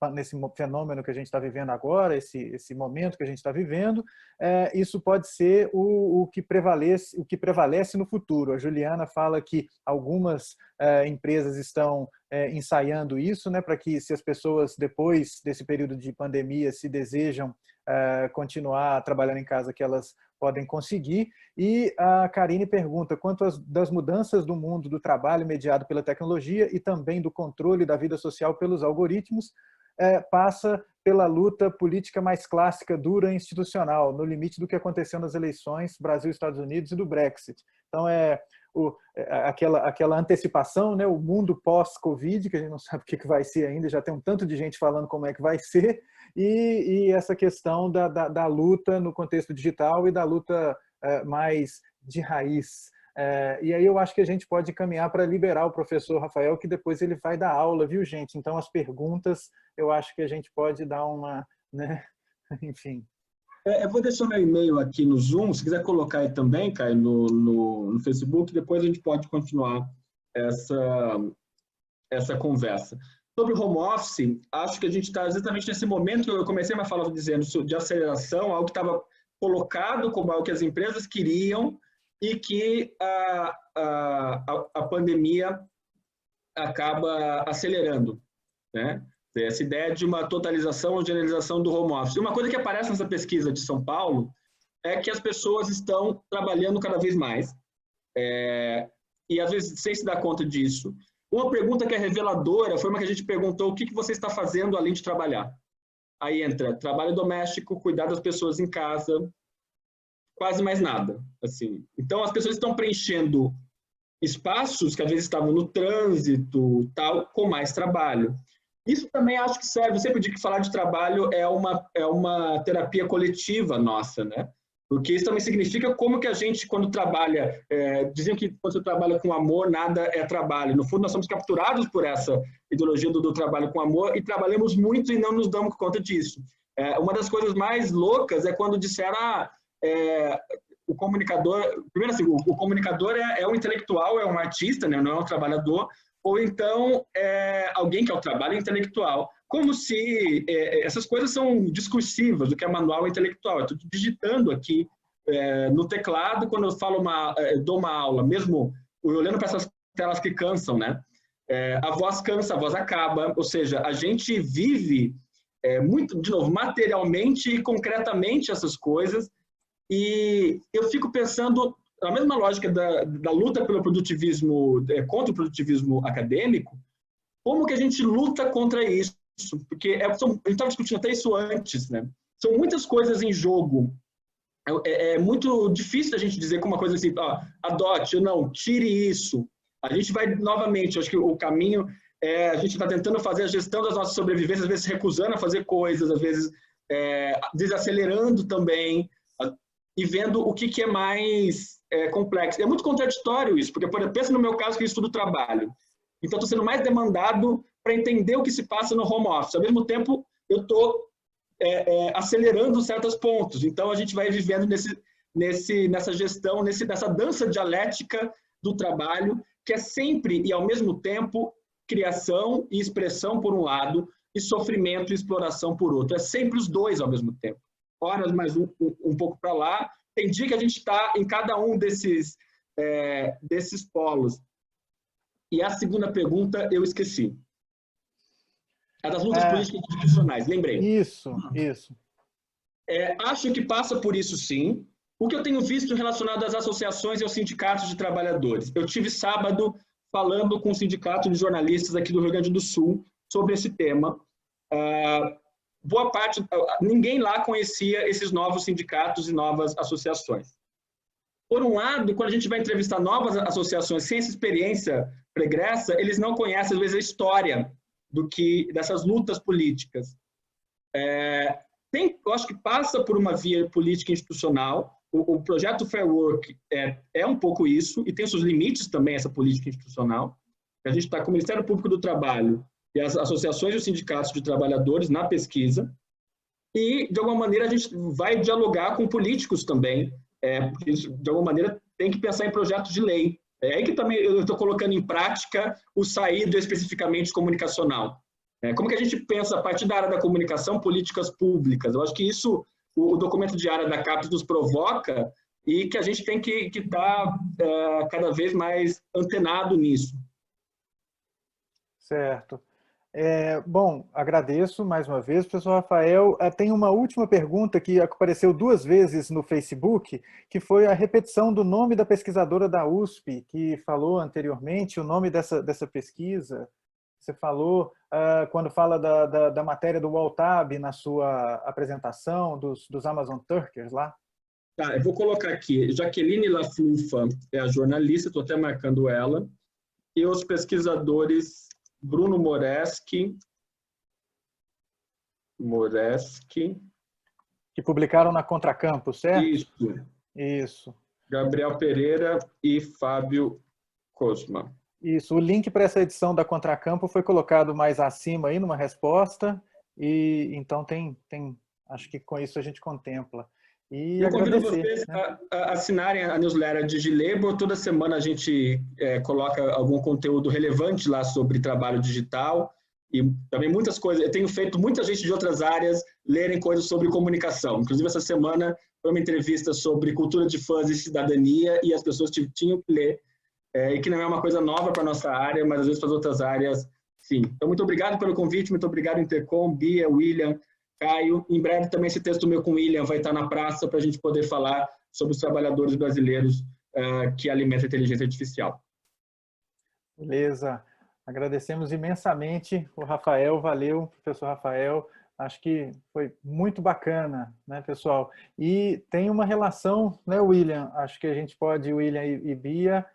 fenômeno que a gente está vivendo agora, esse momento que a gente está vivendo, isso pode ser o que prevalece no futuro. A Juliana fala que algumas empresas estão ensaiando isso, né, para que, se as pessoas, depois desse período de pandemia, se desejam continuar trabalhando em casa, que elas podem conseguir. E a Karine pergunta quanto das mudanças do mundo do trabalho mediado pela tecnologia e também do controle da vida social pelos algoritmos passa pela luta política mais clássica, dura e institucional, no limite do que aconteceu nas eleições Brasil-Estados Unidos e do Brexit. Então, aquela antecipação, né, o mundo pós-Covid, que a gente não sabe o que vai ser ainda, já tem um tanto de gente falando como é que vai ser, e essa questão da luta no contexto digital e da luta mais de raiz. E aí eu acho que a gente pode caminhar para liberar o professor Rafael, que depois ele vai dar aula, viu, gente? Então, as perguntas, eu acho que a gente pode dar uma, né? Enfim. Eu vou deixar meu e-mail aqui no Zoom, se quiser colocar aí também, Caio, no Facebook, depois a gente pode continuar essa conversa. Sobre o home office, acho que a gente está exatamente nesse momento que eu comecei a falar dizendo de aceleração, algo que estava colocado como algo que as empresas queriam e que a pandemia acaba acelerando, né? Essa ideia de uma totalização ou generalização do home office. Uma coisa que aparece nessa pesquisa de São Paulo é que as pessoas estão trabalhando cada vez mais e às vezes sem se dar conta disso. Uma pergunta que é reveladora foi uma que a gente perguntou: o que você está fazendo além de trabalhar? Aí entra trabalho doméstico, cuidar das pessoas em casa, quase mais nada. Assim. Então, as pessoas estão preenchendo espaços que às vezes estavam no trânsito, tal, com mais trabalho. Isso também acho que serve. Eu sempre digo que falar de trabalho é uma terapia coletiva nossa, né? Porque isso também significa como que a gente, quando trabalha, diziam que quando você trabalha com amor, nada é trabalho. No fundo, nós somos capturados por essa ideologia do trabalho com amor e trabalhamos muito e não nos damos conta disso. Uma das coisas mais loucas é quando disseram o comunicador... Primeiro assim, o comunicador é um intelectual, é um artista, né? Não é um trabalhador, ou então alguém que é o trabalho intelectual. Como se essas coisas são discursivas, do que é manual intelectual. Eu estou digitando aqui no teclado, quando eu falo dou uma aula, mesmo olhando para essas telas que cansam, né? A voz cansa, a voz acaba, ou seja, a gente vive muito, de novo, materialmente e concretamente essas coisas, e eu fico pensando, na mesma lógica da luta pelo produtivismo, contra o produtivismo acadêmico, como que a gente luta contra isso? Porque a gente estava discutindo até isso antes, né? São muitas coisas em jogo. É muito difícil a gente dizer com uma coisa assim, adote ou não, tire isso. A gente vai novamente, acho que o caminho a gente está tentando fazer a gestão das nossas sobrevivências, às vezes recusando a fazer coisas, às vezes desacelerando também, e vendo o que é mais complexo. É muito contraditório isso, porque, por exemplo, pensa no meu caso que eu estudo trabalho. Então, estou sendo mais demandado para entender o que se passa no home office. Ao mesmo tempo, eu estou acelerando certos pontos. Então, a gente vai vivendo nessa gestão, nessa dança dialética do trabalho, que é sempre e, ao mesmo tempo, criação e expressão por um lado e sofrimento e exploração por outro. É sempre os dois ao mesmo tempo. Horas mais um pouco para lá. Tem dia que a gente está em cada um desses polos. E a segunda pergunta eu esqueci. A das lutas políticas institucionais, lembrei. Isso. Acho que passa por isso, sim. O que eu tenho visto relacionado às associações e aos sindicatos de trabalhadores. Eu tive sábado falando com o sindicato de jornalistas aqui do Rio Grande do Sul sobre esse tema. Boa parte, ninguém lá conhecia esses novos sindicatos e novas associações. Por um lado, quando a gente vai entrevistar novas associações sem essa experiência pregressa, eles não conhecem, às vezes, a história dessas lutas políticas. Eu acho que passa por uma via política institucional. O projeto Fair Work é um pouco isso, e tem seus limites também, essa política institucional. A gente está com o Ministério Público do Trabalho e as associações e os sindicatos de trabalhadores na pesquisa, e, de alguma maneira, a gente vai dialogar com políticos também, porque, de alguma maneira, tem que pensar em projetos de lei. É aí que também eu estou colocando em prática o saído especificamente comunicacional. Como que a gente pensa, a partir da área da comunicação, políticas públicas? Eu acho que isso o documento de área da CAPES nos provoca e que a gente tem que estar cada vez mais antenado nisso. Certo. Bom, agradeço mais uma vez, professor Rafael. Tem uma última pergunta que apareceu 2 vezes no Facebook, que foi a repetição do nome da pesquisadora da USP, que falou anteriormente, o nome dessa pesquisa. Você falou, quando fala da matéria do Waltab na sua apresentação, dos Amazon Turkers lá. Tá, eu vou colocar aqui, Jaqueline Laflufa é a jornalista, estou até marcando ela, e os pesquisadores Bruno Moreschi, que publicaram na Contracampus, certo? Isso. Gabriel Pereira e Fábio Cosma. Isso, o link para essa edição da Contracampo foi colocado mais acima aí numa resposta, e então acho que com isso a gente contempla. e Eu convido agradecer. vocês Né? a assinarem a newsletter DigiLabor. Toda semana a gente coloca algum conteúdo relevante lá sobre trabalho digital e também muitas coisas. Eu tenho feito muita gente de outras áreas lerem coisas sobre comunicação. Inclusive, essa semana foi uma entrevista sobre cultura de fãs e cidadania e as pessoas tinham que ler, e que não é uma coisa nova para a nossa área, mas às vezes para as outras áreas, sim. Então, muito obrigado pelo convite, muito obrigado, Intercom, Bia, William, Caio. Em breve também esse texto meu com o William vai estar na praça para a gente poder falar sobre os trabalhadores brasileiros que alimentam a inteligência artificial. Beleza. Agradecemos imensamente o Rafael, valeu, professor Rafael. Acho que foi muito bacana, né, pessoal? E tem uma relação, né, William? Acho que a gente pode, William e Bia,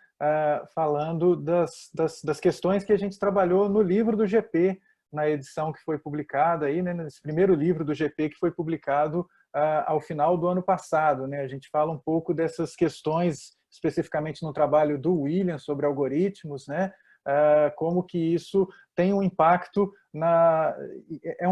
falando das questões que a gente trabalhou no livro do GP, na edição que foi publicada aí, né, nesse primeiro livro do GP que foi publicado ao final do ano passado, né? A gente fala um pouco dessas questões, especificamente no trabalho do William sobre algoritmos, né? Como que isso tem um impacto é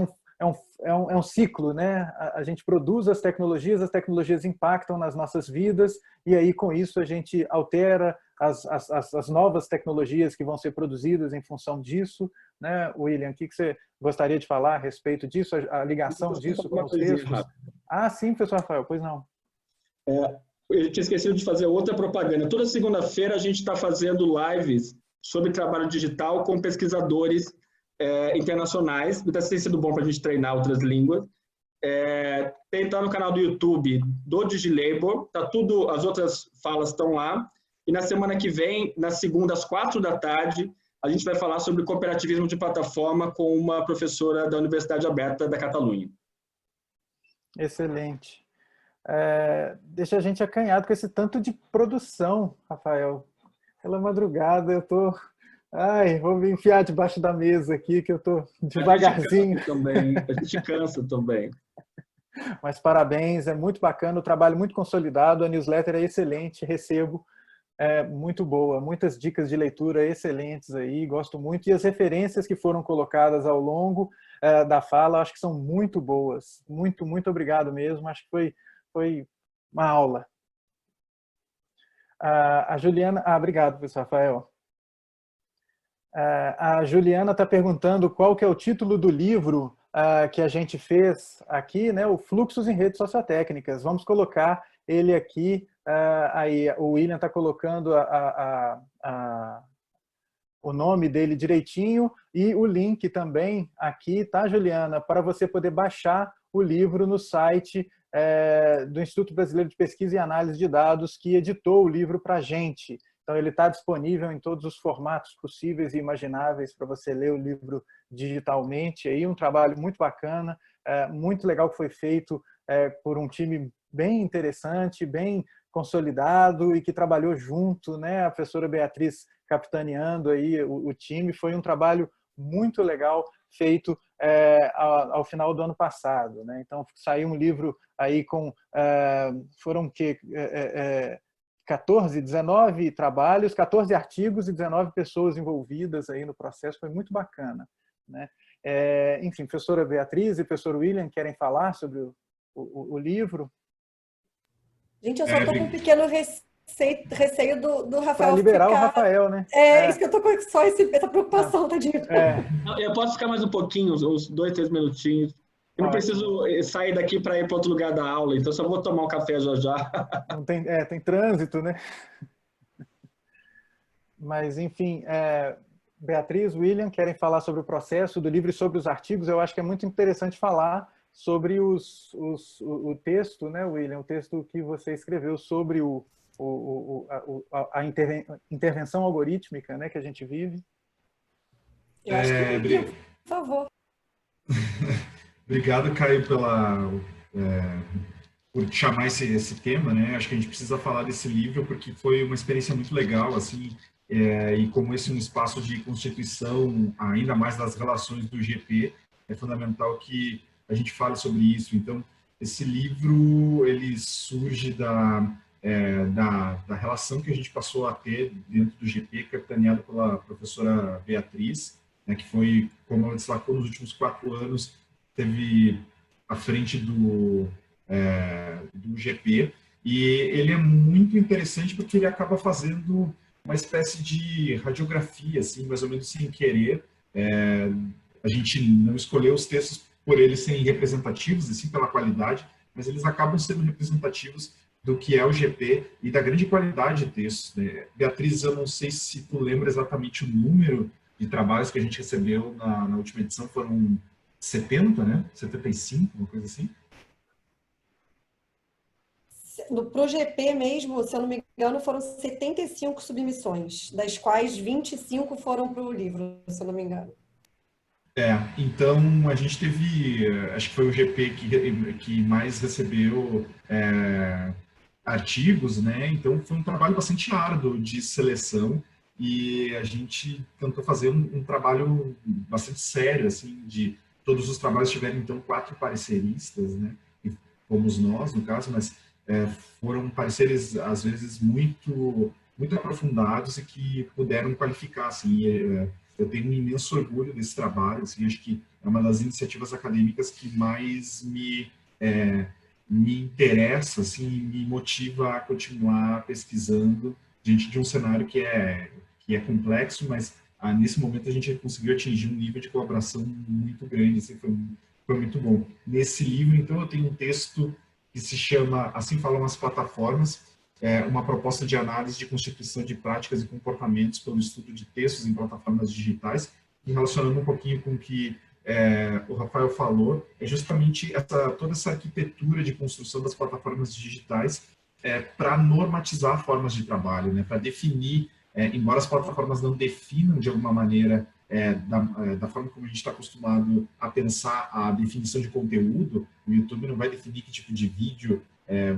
um ciclo, né? A gente produz as tecnologias impactam nas nossas vidas, e aí com isso a gente altera as novas tecnologias que vão ser produzidas em função disso, né? William, o que você gostaria de falar a respeito disso, a ligação disso com os textos? Ah, sim, professor Rafael, pois não. Eu tinha esquecido de fazer outra propaganda. Toda segunda-feira a gente está fazendo lives sobre trabalho digital com pesquisadores internacionais. Então, tem sido bom para a gente treinar outras línguas. Tá no canal do YouTube do DigiLabor, tá tudo, as outras falas estão lá. E na semana que vem, na segunda, às 16h, a gente vai falar sobre cooperativismo de plataforma com uma professora da Universidade Aberta da Catalunha. Excelente. Deixa a gente acanhado com esse tanto de produção, Rafael. Pela madrugada eu tô... Ai, vou me enfiar debaixo da mesa aqui, que eu tô devagarzinho. A gente cansa também. Mas parabéns, é muito bacana, o trabalho muito consolidado, a newsletter é excelente, recebo, muito boa, muitas dicas de leitura excelentes aí, gosto muito, e as referências que foram colocadas ao longo da fala, acho que são muito boas, muito, muito obrigado mesmo, acho que foi uma aula. A Juliana, obrigado, professor Rafael. A Juliana está perguntando qual que é o título do livro que a gente fez aqui, né? O Fluxos em Redes Sociotécnicas. Vamos colocar ele aqui. Aí o William está colocando o nome dele direitinho e o link também aqui, tá, Juliana? Para você poder baixar o livro no site do Instituto Brasileiro de Pesquisa e Análise de Dados, que editou o livro para a gente. Então, ele está disponível em todos os formatos possíveis e imagináveis para você ler o livro digitalmente. Aí, um trabalho muito bacana, muito legal que foi feito por um time bem interessante, bem consolidado e que trabalhou junto, né? A professora Beatriz capitaneando aí o time. Foi um trabalho muito legal feito ao final do ano passado, né? Então, saiu um livro aí com... foram o quê? 19 trabalhos, 14 artigos e 19 pessoas envolvidas aí no processo, foi muito bacana, né? Enfim, professora Beatriz e professor William querem falar sobre o livro? Gente, eu só estou com um pequeno receio do Rafael para liberar ficar... o Rafael, né? Isso que eu estou com só essa preocupação, tadinho. Eu posso ficar mais um pouquinho, uns 2, 3 minutinhos. Eu não preciso sair daqui para ir para outro lugar da aula, então só vou tomar um café já. Não tem trânsito, né? Mas, enfim, Beatriz, William, querem falar sobre o processo do livro e sobre os artigos. Eu acho que é muito interessante falar sobre o texto, né, William? O texto que você escreveu sobre a intervenção algorítmica, né, que a gente vive. Eu acho que, por favor. Obrigado, Caio, por chamar esse tema, né? Acho que a gente precisa falar desse livro porque foi uma experiência muito legal, assim, e como esse é um espaço de constituição, ainda mais das relações do GP, é fundamental que a gente fale sobre isso. Então, esse livro, ele surge da relação que a gente passou a ter dentro do GP, capitaneado pela professora Beatriz, né, que foi, como ela destacou, nos últimos 4 anos, teve à frente do GP, e ele é muito interessante porque ele acaba fazendo uma espécie de radiografia, assim, mais ou menos sem querer. A gente não escolheu os textos por eles serem representativos, assim, pela qualidade, mas eles acabam sendo representativos do que é o GP e da grande qualidade de textos, né? Beatriz, eu não sei se tu lembra exatamente o número de trabalhos que a gente recebeu na última edição, foram 70, né? 75, uma coisa assim. Pro GP mesmo, se eu não me engano, foram 75 submissões, das quais 25 foram para o livro, se eu não me engano. Então a gente teve, acho que foi o GP que mais recebeu artigos, né? Então foi um trabalho bastante árduo de seleção e a gente tentou fazer um trabalho bastante sério, assim, de todos os trabalhos tiveram então 4 pareceristas, né? E fomos nós, no caso, mas foram pareceres às vezes muito aprofundados e que puderam qualificar, assim, eu tenho um imenso orgulho desse trabalho, assim, acho que é uma das iniciativas acadêmicas que mais me interessa, assim, me motiva a continuar pesquisando diante de um cenário que é complexo, mas nesse momento a gente conseguiu atingir um nível de colaboração muito grande, assim, foi muito bom. Nesse livro, então, eu tenho um texto que se chama Assim Falam as Plataformas, uma proposta de análise de constituição de práticas e comportamentos pelo estudo de textos em plataformas digitais, e relacionando um pouquinho com o que o Rafael falou, é justamente toda essa arquitetura de construção das plataformas digitais para normatizar formas de trabalho, né, para definir, embora as plataformas não definam de alguma maneira da forma como a gente está acostumado a pensar a definição de conteúdo, o YouTube não vai definir que tipo de vídeo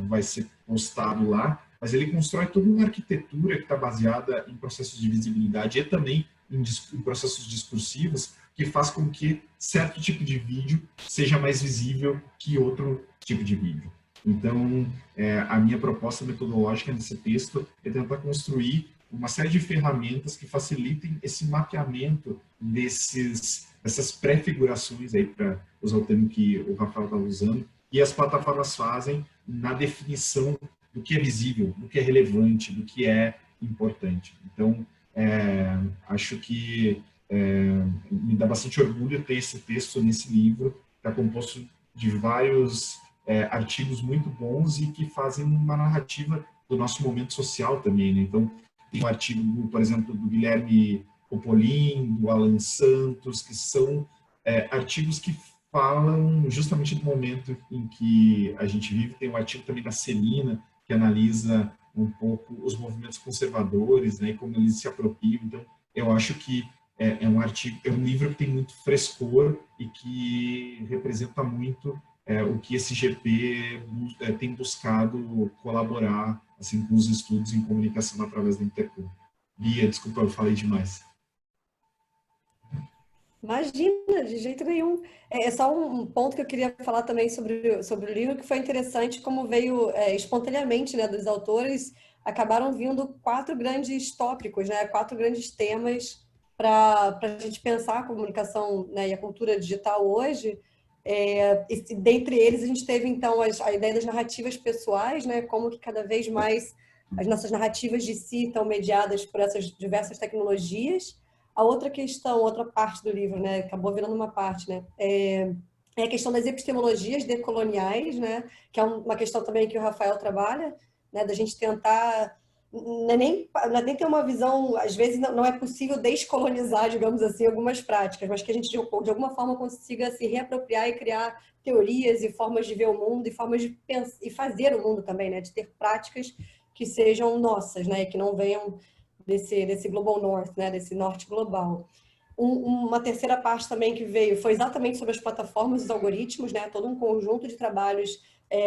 vai ser postado lá, mas ele constrói toda uma arquitetura que está baseada em processos de visibilidade e também em processos discursivos, que faz com que certo tipo de vídeo seja mais visível que outro tipo de vídeo. Então, a minha proposta metodológica nesse texto é tentar construir uma série de ferramentas que facilitem esse mapeamento dessas pré-figurações aí, para usar o termo que o Rafael está usando, e as plataformas fazem na definição do que é visível, do que é relevante, do que é importante. Então, acho que me dá bastante orgulho ter esse texto nesse livro, que está composto de vários artigos muito bons e que fazem uma narrativa do nosso momento social também, né? Então, tem um artigo, por exemplo, do Guilherme Popolin, do Alan Santos, que são artigos que falam justamente do momento em que a gente vive. Tem um artigo também da Celina, que analisa um pouco os movimentos conservadores, né, e como eles se apropriam. Então, eu acho que é um livro que tem muito frescor e que representa muito o que esse GP tem buscado colaborar, assim, com os estudos em comunicação através da Intercom. Bia, desculpa, eu falei demais. Imagina, de jeito nenhum. É só um ponto que eu queria falar também sobre o livro, que foi interessante como veio espontaneamente, né, dos autores, acabaram vindo 4 grandes tópicos, né, 4 grandes temas para a gente pensar a comunicação, né, e a cultura digital hoje. E dentre eles, a gente teve, então, a ideia das narrativas pessoais, né, como que cada vez mais as nossas narrativas de si estão mediadas por essas diversas tecnologias. A outra questão, outra parte do livro, né, acabou virando uma parte, né, é a questão das epistemologias decoloniais, né, que é uma questão também que o Rafael trabalha, né, da gente tentar não é nem ter uma visão, às vezes não é possível descolonizar, digamos assim, algumas práticas, mas que a gente de alguma forma consiga se reapropriar e criar teorias e formas de ver o mundo e formas de pensar e fazer o mundo também, né, de ter práticas que sejam nossas, né, que não venham desse Global North, né, desse norte global. Uma terceira parte também que veio foi exatamente sobre as plataformas e os algoritmos, né, todo um conjunto de trabalhos,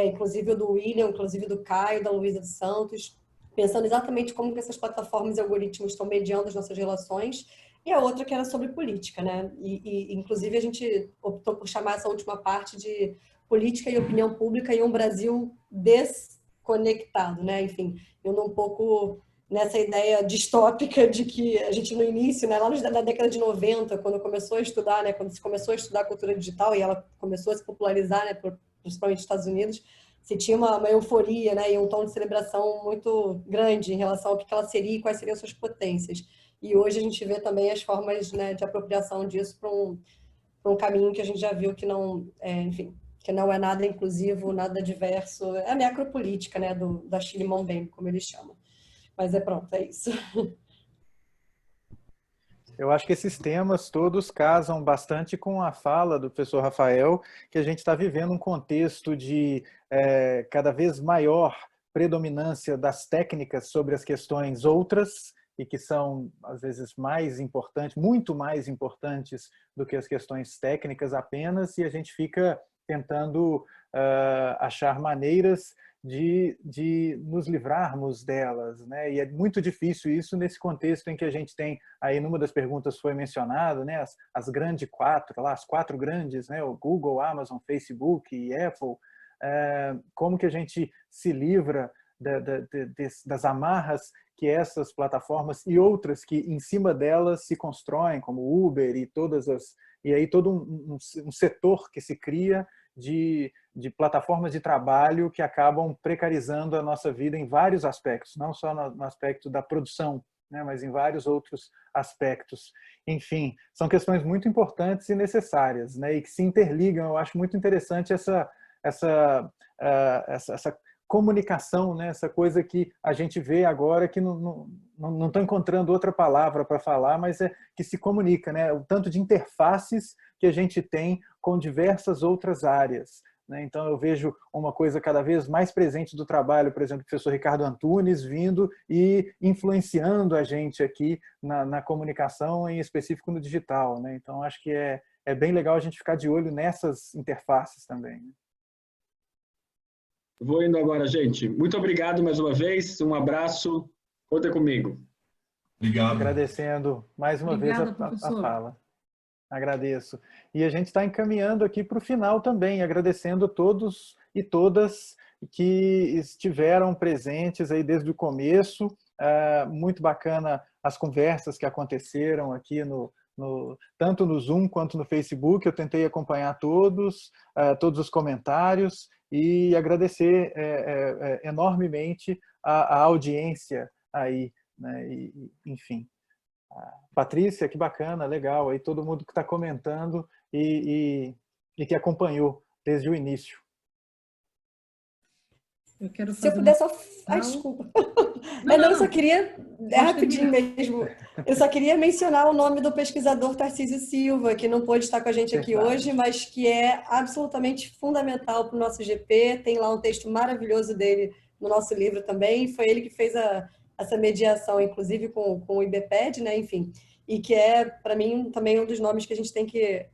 inclusive o do William, inclusive do Caio, da Luísa dos Santos, pensando exatamente como que essas plataformas e algoritmos estão mediando as nossas relações, e a outra que era sobre política, né, e inclusive a gente optou por chamar essa última parte de política e opinião pública em um Brasil desconectado, né, enfim, indo um pouco nessa ideia distópica de que a gente no início, né, lá na década de 90, quando começou a estudar, né, quando se começou a estudar a cultura digital e ela começou a se popularizar, né, principalmente nos Estados Unidos, se tinha uma euforia, né, e um tom de celebração muito grande em relação ao que ela seria e quais seriam suas potências. E hoje a gente vê também as formas, né, de apropriação disso para um caminho que a gente já viu que não, enfim, que não é nada inclusivo, nada diverso. É a necropolítica, né, da Achille Mbembe, como eles chamam. Mas pronto, é isso. Eu acho que esses temas todos casam bastante com a fala do professor Rafael, que a gente está vivendo um contexto de cada vez maior predominância das técnicas sobre as questões outras, e que são, às vezes, mais importantes, muito mais importantes do que as questões técnicas apenas, e a gente fica tentando achar maneiras de nos livrarmos delas, né? E é muito difícil isso nesse contexto em que a gente tem, aí numa das perguntas foi mencionado, né, as grandes quatro, lá, as quatro grandes, né, o Google, Amazon, Facebook e Apple, como que a gente se livra das amarras que essas plataformas e outras que em cima delas se constroem, como Uber e todas as... E aí todo um setor que se cria de plataformas de trabalho que acabam precarizando a nossa vida em vários aspectos, não só no aspecto da produção, né, mas em vários outros aspectos. Enfim, são questões muito importantes e necessárias, né, e que se interligam. Eu acho muito interessante essa comunicação, né, essa coisa que a gente vê agora que não estou encontrando outra palavra para falar, mas é que se comunica, né, o tanto de interfaces que a gente tem com diversas outras áreas. Então, eu vejo uma coisa cada vez mais presente do trabalho, por exemplo, do professor Ricardo Antunes vindo e influenciando a gente aqui na comunicação, em específico no digital. Então, acho que é bem legal a gente ficar de olho nessas interfaces também. Vou indo agora, gente. Muito obrigado mais uma vez. Um abraço. Conta comigo. Obrigado. Agradecendo mais uma vez a fala. Agradeço. E a gente está encaminhando aqui para o final também, agradecendo a todos e todas que estiveram presentes aí desde o começo. Muito bacana as conversas que aconteceram aqui tanto no Zoom quanto no Facebook. Eu tentei acompanhar todos os comentários e agradecer enormemente a audiência aí, né? Enfim. Patrícia, que bacana, legal, aí todo mundo que está comentando e que acompanhou desde o início. Eu quero fazer. Se eu puder só... Ai, desculpa. Eu só queria, rapidinho mesmo, eu só queria mencionar o nome do pesquisador Tarcísio Silva, que não pôde estar com a gente aqui hoje, mas que é absolutamente fundamental para o nosso GP. Tem lá um texto maravilhoso dele no nosso livro também. Foi ele que fez essa mediação, inclusive com o IBPED, né? Enfim, e que é, para mim, também um dos nomes que a gente tem que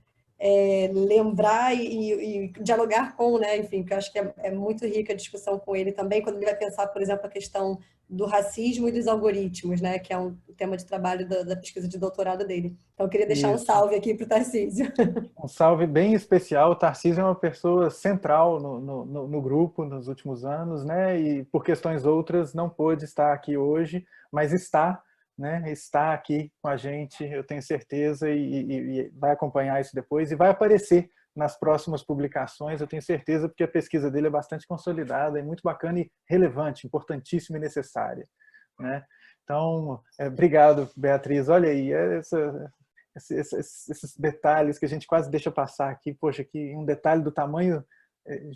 lembrar e dialogar com, né? Enfim, porque eu acho que é muito rica a discussão com ele também, quando ele vai pensar, por exemplo, a questão do racismo e dos algoritmos, né? Que é um tema de trabalho da pesquisa de doutorado dele. Então, eu queria deixar um salve aqui para o Tarcísio. Um salve bem especial. O Tarcísio é uma pessoa central no grupo nos últimos anos, né? E por questões outras não pôde estar aqui hoje, mas está, né? Está aqui com a gente, eu tenho certeza, e vai acompanhar isso depois e vai aparecer nas próximas publicações, eu tenho certeza, porque a pesquisa dele é bastante consolidada, é muito bacana e relevante, importantíssima e necessária, né? Então, obrigado, Beatriz. Olha aí, esses detalhes que a gente quase deixa passar aqui. Poxa, que um detalhe do tamanho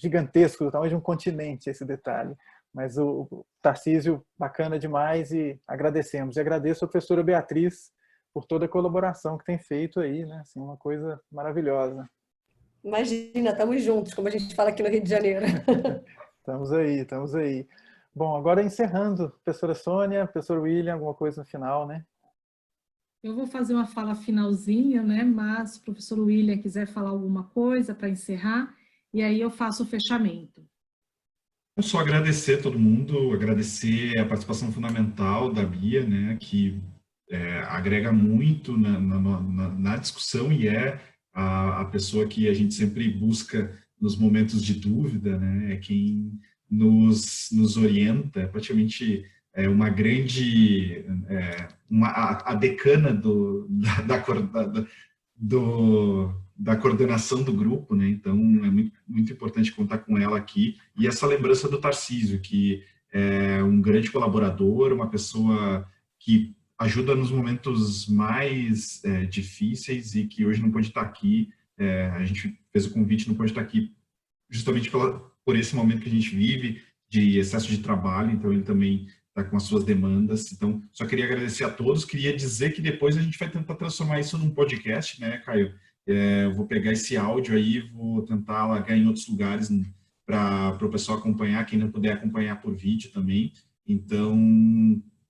gigantesco, do tamanho de um continente, esse detalhe. Mas o Tarcísio, bacana demais, e agradecemos. E agradeço a professora Beatriz por toda a colaboração que tem feito aí, né? Assim, uma coisa maravilhosa. Imagina, estamos juntos, como a gente fala aqui no Rio de Janeiro. Estamos aí, estamos aí. Bom, agora encerrando, professora Sônia, professor William, alguma coisa no final, né? Eu vou fazer uma fala finalzinha, né? Mas se o professor William quiser falar alguma coisa para encerrar, e aí eu faço o fechamento. Eu só agradecer a todo mundo, agradecer a participação fundamental da Bia, né, que agrega muito na discussão e é a pessoa que a gente sempre busca nos momentos de dúvida, né, é quem nos orienta, praticamente uma grande, a decana da coordenação do grupo, né? Então, é muito importante contar com ela aqui. E essa lembrança do Tarcísio, que é um grande colaborador, uma pessoa que ajuda nos momentos mais difíceis e que hoje não pode estar aqui. A gente fez o convite, não pode estar aqui justamente por esse momento que a gente vive, de excesso de trabalho, então ele também está com as suas demandas. Então, só queria agradecer a todos, queria dizer que depois a gente vai tentar transformar isso num podcast, né, Caio? Eu vou pegar esse áudio aí, vou tentar largar em outros lugares para o pessoal acompanhar, quem não puder acompanhar por vídeo também. Então,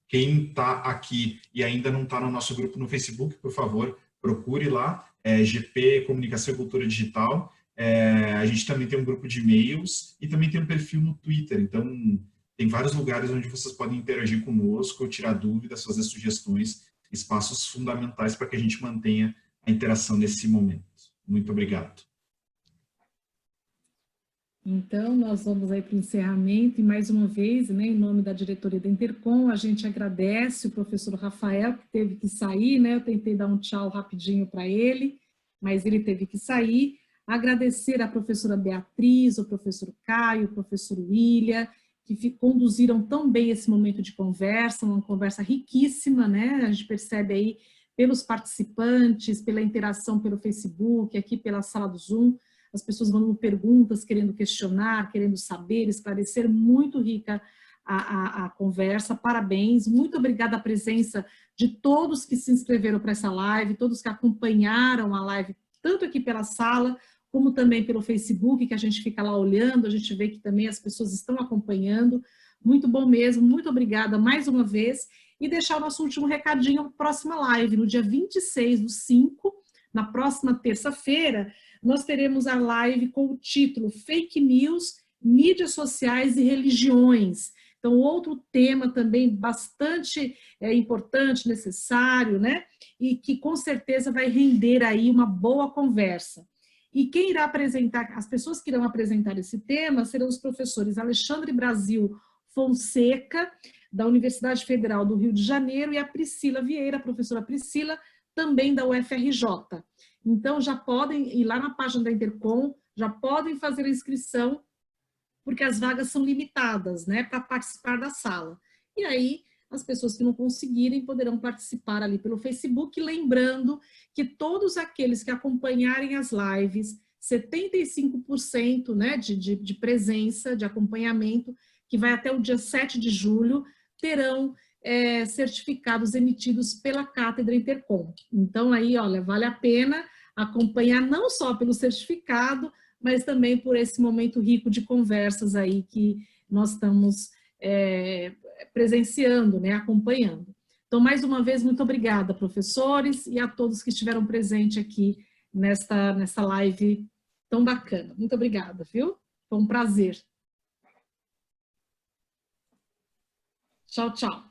quem está aqui e ainda não está no nosso grupo no Facebook, por favor, procure lá, GP Comunicação e Cultura Digital. A gente também tem um grupo de e-mails e também tem um perfil no Twitter. Então, tem vários lugares onde vocês podem interagir conosco, tirar dúvidas, fazer sugestões, espaços fundamentais para que a gente mantenha a interação nesse momento. Muito obrigado. Então, nós vamos aí para o encerramento e, mais uma vez, né, em nome da diretoria da Intercom, a gente agradece o professor Rafael, que teve que sair, né, eu tentei dar um tchau rapidinho para ele, mas ele teve que sair. Agradecer a professora Beatriz, o professor Caio, o professor William, que conduziram tão bem esse momento de conversa, uma conversa riquíssima, né? A gente percebe aí pelos participantes, pela interação pelo Facebook, aqui pela sala do Zoom, as pessoas mandando perguntas, querendo questionar, querendo saber, esclarecer, muito rica a conversa, parabéns, muito obrigada a presença de todos que se inscreveram para essa live, todos que acompanharam a live, tanto aqui pela sala, como também pelo Facebook, que a gente fica lá olhando, a gente vê que também as pessoas estão acompanhando. Muito bom mesmo, muito obrigada mais uma vez. E deixar o nosso último recadinho para a próxima live, no dia 26/5, na próxima terça-feira, nós teremos a live com o título Fake News, Mídias Sociais e Religiões. Então, outro tema também bastante importante, necessário, né? E que com certeza vai render aí uma boa conversa. E quem irá apresentar, as pessoas que irão apresentar esse tema serão os professores Alexandre Brasil Fonseca, da Universidade Federal do Rio de Janeiro, e a Priscila Vieira, a professora Priscila, também da UFRJ. Então, já podem ir lá na página da Intercom, já podem fazer a inscrição, porque as vagas são limitadas, né, para participar da sala. E aí, as pessoas que não conseguirem poderão participar ali pelo Facebook, lembrando que todos aqueles que acompanharem as lives, 75%, né, de presença, de acompanhamento, que vai até o dia 7 de julho, terão certificados emitidos pela Cátedra Intercom. Então, aí, olha, vale a pena acompanhar não só pelo certificado, mas também por esse momento rico de conversas aí que nós estamos presenciando, né, acompanhando. Então, mais uma vez, muito obrigada, professores, e a todos que estiveram presentes aqui nessa live tão bacana. Muito obrigada, viu? Foi um prazer. Tchau, tchau.